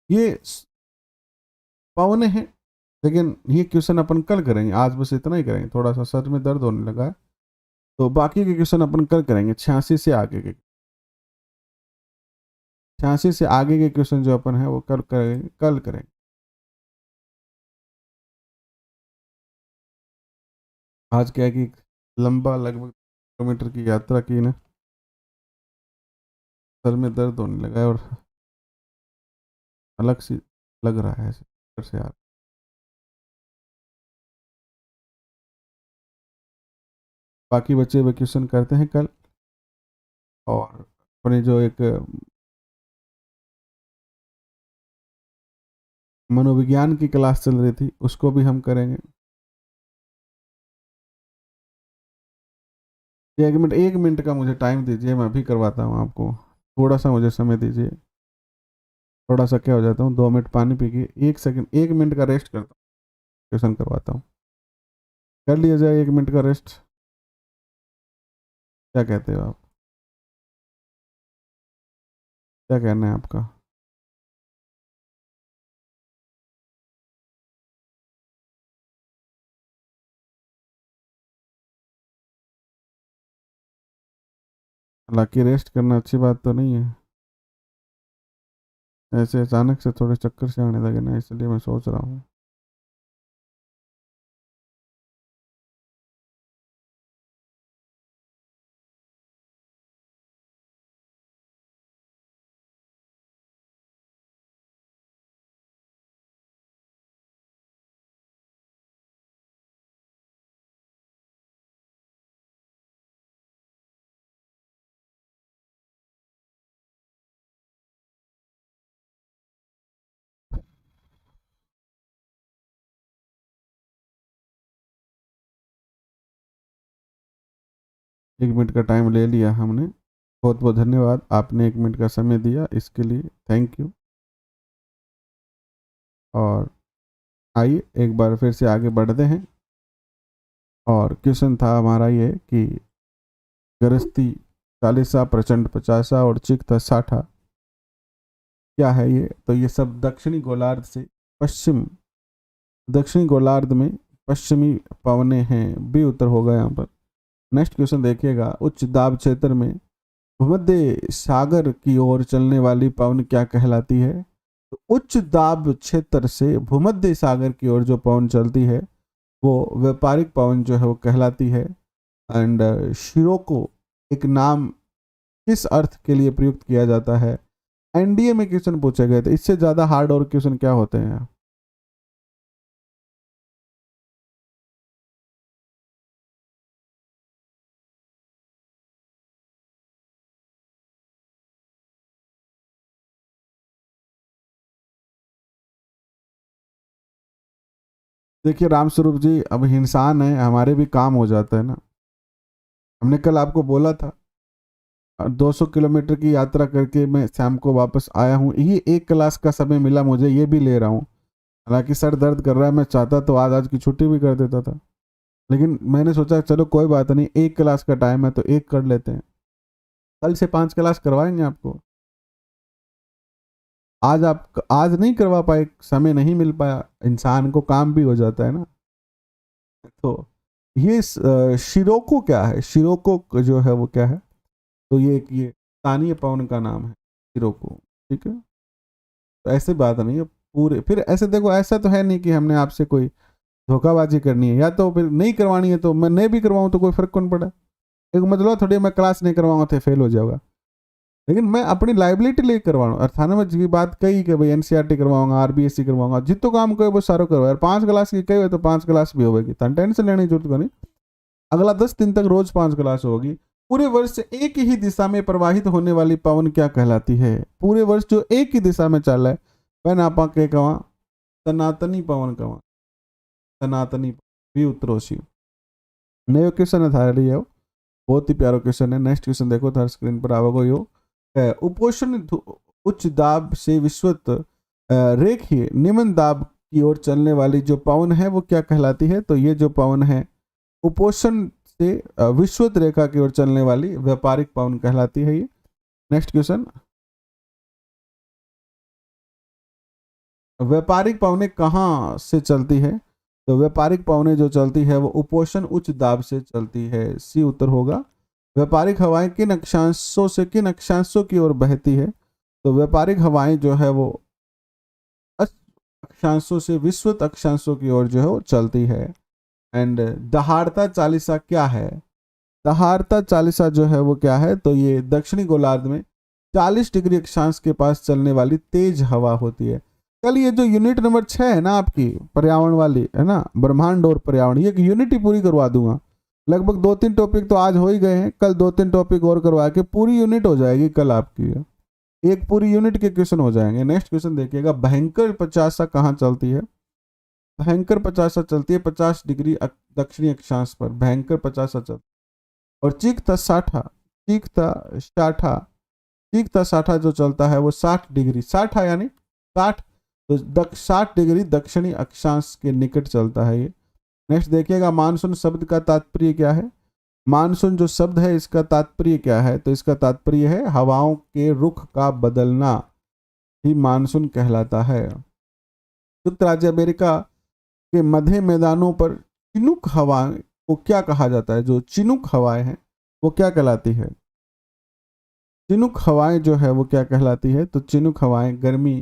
ये पवने हैं, लेकिन ये क्वेश्चन अपन कल करेंगे, आज बस इतना ही करेंगे, थोड़ा सा सर में दर्द होने लगा है, तो बाकी के क्वेश्चन अपन कल करेंगे। 86 से आगे के, 86 से आगे के क्वेश्चन जो अपन है वो कल करेंगे। आज क्या है कि लंबा लगभग किलोमीटर की यात्रा की ना, सर में दर्द होने लगा है और अलग सी लग रहा है सर से यार। बाकी बच्चे वेकेशन करते हैं कल, और अपने जो एक मनोविज्ञान की क्लास चल रही थी उसको भी हम करेंगे। 1 मिनट का मुझे टाइम दीजिए, मैं अभी करवाता हूँ आपको, थोड़ा सा मुझे समय दीजिए। थोड़ा सा क्या हो जाता हूँ, 2 मिनट पानी पी के 1 सेकंड 1 मिनट का रेस्ट करता हूँ, क्वेश्चन करवाता हूँ। कर लिया जाए 1 मिनट का रेस्ट, क्या कहते हो आप, क्या कहना है आपका। हालांकि रेस्ट करना अच्छी बात तो नहीं है, ऐसे अचानक से थोड़े चक्कर से आने लगे ना, इसलिए मैं सोच रहा हूँ। एक मिनट का टाइम ले लिया हमने, बहुत बहुत धन्यवाद, आपने 1 मिनट का समय दिया, इसके लिए थैंक यू। और आइए एक बार फिर से आगे बढ़ते हैं, और क्वेश्चन था हमारा ये कि गृहस्थी 40 प्रचंड 50 और चिक था 60, क्या है ये। तो ये सब दक्षिणी गोलार्ध से पश्चिम, दक्षिणी गोलार्ध में पश्चिमी पवने हैं, बी उत्तर होगा यहाँ पर। नेक्स्ट क्वेश्चन देखिएगा, उच्च दाब क्षेत्र में भूमध्य सागर की ओर चलने वाली पवन क्या कहलाती है। तो उच्च दाब क्षेत्र से भूमध्य सागर की ओर जो पवन चलती है वो व्यापारिक पवन जो है वो कहलाती है। एंड शिरोको एक नाम किस अर्थ के लिए प्रयुक्त किया जाता है। एनडीए में क्वेश्चन पूछे गए थे, इससे ज्यादा हार्ड और क्वेश्चन क्या होते हैं। देखिए रामस्वरूप जी, अब इंसान है, हमारे भी काम हो जाता है ना। हमने कल आपको बोला था 200 किलोमीटर की यात्रा करके मैं शाम को वापस आया हूँ, ये 1 क्लास का समय मिला मुझे, ये भी ले रहा हूँ। हालांकि सर दर्द कर रहा है, मैं चाहता तो आज की छुट्टी भी कर देता था, लेकिन मैंने सोचा चलो कोई बात नहीं, 1 क्लास का टाइम है तो एक कर लेते हैं, कल से 5 क्लास करवाएंगे आपको। आज नहीं करवा पाए, समय नहीं मिल पाया, इंसान को काम भी हो जाता है ना। तो ये शिरोको क्या है, शिरोको जो है वो क्या है, तो ये स्थानीय पवन का नाम है शिरोको, ठीक है। तो ऐसे बात नहीं है पूरे, फिर ऐसे देखो, ऐसा तो है नहीं कि हमने आपसे कोई धोखाबाजी करनी है, या तो फिर नहीं करवानी है तो मैं नहीं भी करवाऊँ तो कोई फर्क कौन पड़ा। एक मतलब थोड़ी मैं क्लास नहीं करवाऊंगा तो फेल हो जाऊंगा, लेकिन मैं अपनी लाइबिलिटी लेकर करवा रहा हूँ। और थाने में की बात कही कि भाई एनसीईआरटी करवाऊंगा, आरबीएससी करवाऊंगा, जितो काम कहे वो सारो करवा यार, 5 क्लास की कही हुए तो 5 क्लास भी होगी, टेंशन लेने की जरूरत नहीं। अगला 10 दिन तक रोज 5 क्लास होगी, पूरे वर्ष एक ही दिशा में प्रवाहित होने वाली पवन क्या कहलाती है? पूरे वर्ष जो एक ही दिशा में चल रहा है वह आपा के कवा सनातनी पवन कवा, सनातनी भी उत्तरोशी। नयो क्वेश्चन था रही है, बहुत ही प्यारो क्वेश्चन है। नेक्स्ट क्वेश्चन देखो थार स्क्रीन पर आवगो यो उपोषण उच्च दाब से विश्वत रेखीय निम्न दाब की ओर चलने वाली जो पवन है वो क्या कहलाती है? तो ये जो पवन है उपोषण से विश्वत रेखा की ओर चलने वाली व्यापारिक पवन कहलाती है ये। नेक्स्ट क्वेश्चन, व्यापारिक पवनें कहाँ से चलती है? तो व्यापारिक पवनें जो चलती है वो उपोषण उच्च दाब से चलती है, सी उत्तर होगा। व्यापारिक हवाएं किन अक्षांशों से किन अक्षांशों की ओर बहती है? तो व्यापारिक हवाएं जो है वो अक्षांशों से विश्वत अक्षांशों की ओर जो है वो चलती है। एंड दहाड़ता चालीसा क्या है? दहाड़ता चालीसा जो है वो क्या है? तो ये दक्षिणी गोलार्ध में 40 डिग्री अक्षांश के पास चलने वाली तेज हवा होती है। कल ये जो यूनिट नंबर 6 है ना आपकी पर्यावरण वाली है ना, ब्रह्मांड और पर्यावरण, ये यूनिट ही पूरी करवा दूंगा। लगभग 2-3 टॉपिक तो आज हो ही गए हैं, कल 2-3 टॉपिक और करवा के पूरी यूनिट हो जाएगी कल आपकी, एक पूरी यूनिट के क्वेश्चन हो जाएंगे। नेक्स्ट क्वेश्चन देखिएगा, भयंकर 50 कहाँ चलती है? भयंकर 50 चलती है 50 डिग्री दक्षिणी अक्षांश पर, भयंकर 50 चलती है। और चीखता साठा, चीखता साठा, चीखता साठा जो चलता है वो 60 डिग्री, साठा यानी 60, तो 60 डिग्री दक्षिणी अक्षांश के निकट चलता है ये। नेक्स्ट देखिएगा, मानसून शब्द का तात्पर्य क्या है? मानसून जो शब्द है इसका तात्पर्य क्या है? तो इसका तात्पर्य है हवाओं के रुख का बदलना ही मानसून कहलाता है। संयुक्त राज्य अमेरिका के मध्य मैदानों पर चिनुक हवा को क्या कहा जाता है? जो चिनुक हवाएं हैं वो क्या कहलाती है? चिनुक हवाएं जो है वो क्या कहलाती है? तो चिनुक हवाएं, गर्मी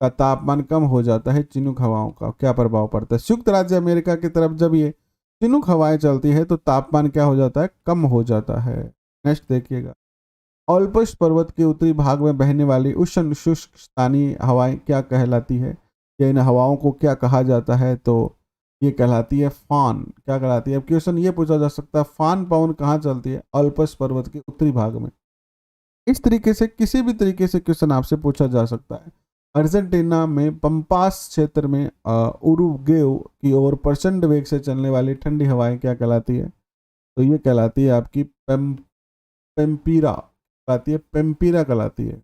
का तापमान कम हो जाता है, चिनुक हवाओं का क्या प्रभाव पड़ता है? संयुक्त राज्य अमेरिका की तरफ जब ये चिनुक हवाएं चलती है तो तापमान क्या हो जाता है? कम हो जाता है। नेक्स्ट देखिएगा, ओल्पस पर्वत के उत्तरी भाग में बहने वाली उष्ण शुष्क स्थानीय हवाएं क्या कहलाती है? या इन हवाओं को क्या कहा जाता है? तो ये कहलाती है फान। क्या कहलाती है? अब क्वेश्चन ये पूछा जा सकता है फान पवन कहाँ चलती है? ओल्पस पर्वत के उत्तरी भाग में। इस तरीके से किसी भी तरीके से क्वेश्चन आपसे पूछा जा सकता है। अर्जेंटीना में पंपास क्षेत्र में उरुग्वे की ओर प्रचंड वेग से चलने वाली ठंडी हवाएं क्या कहलाती है? तो ये कहलाती है आपकी पेम्पीरा, कहलाती है पेम्पीरा कहलाती है।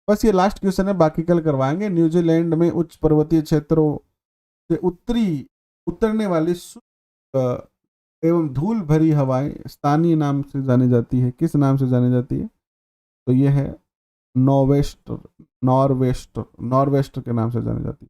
बस ये लास्ट क्वेश्चन है, बाकी कल करवाएंगे। न्यूजीलैंड में उच्च पर्वतीय क्षेत्रों से उतरने वाली एवं धूल भरी हवाएं स्थानीय नाम से जानी जाती है। किस नाम से जानी जाती है? तो ये है नॉर्वेस्टर, नॉर्वेस्टर के नाम से जानी जाती है।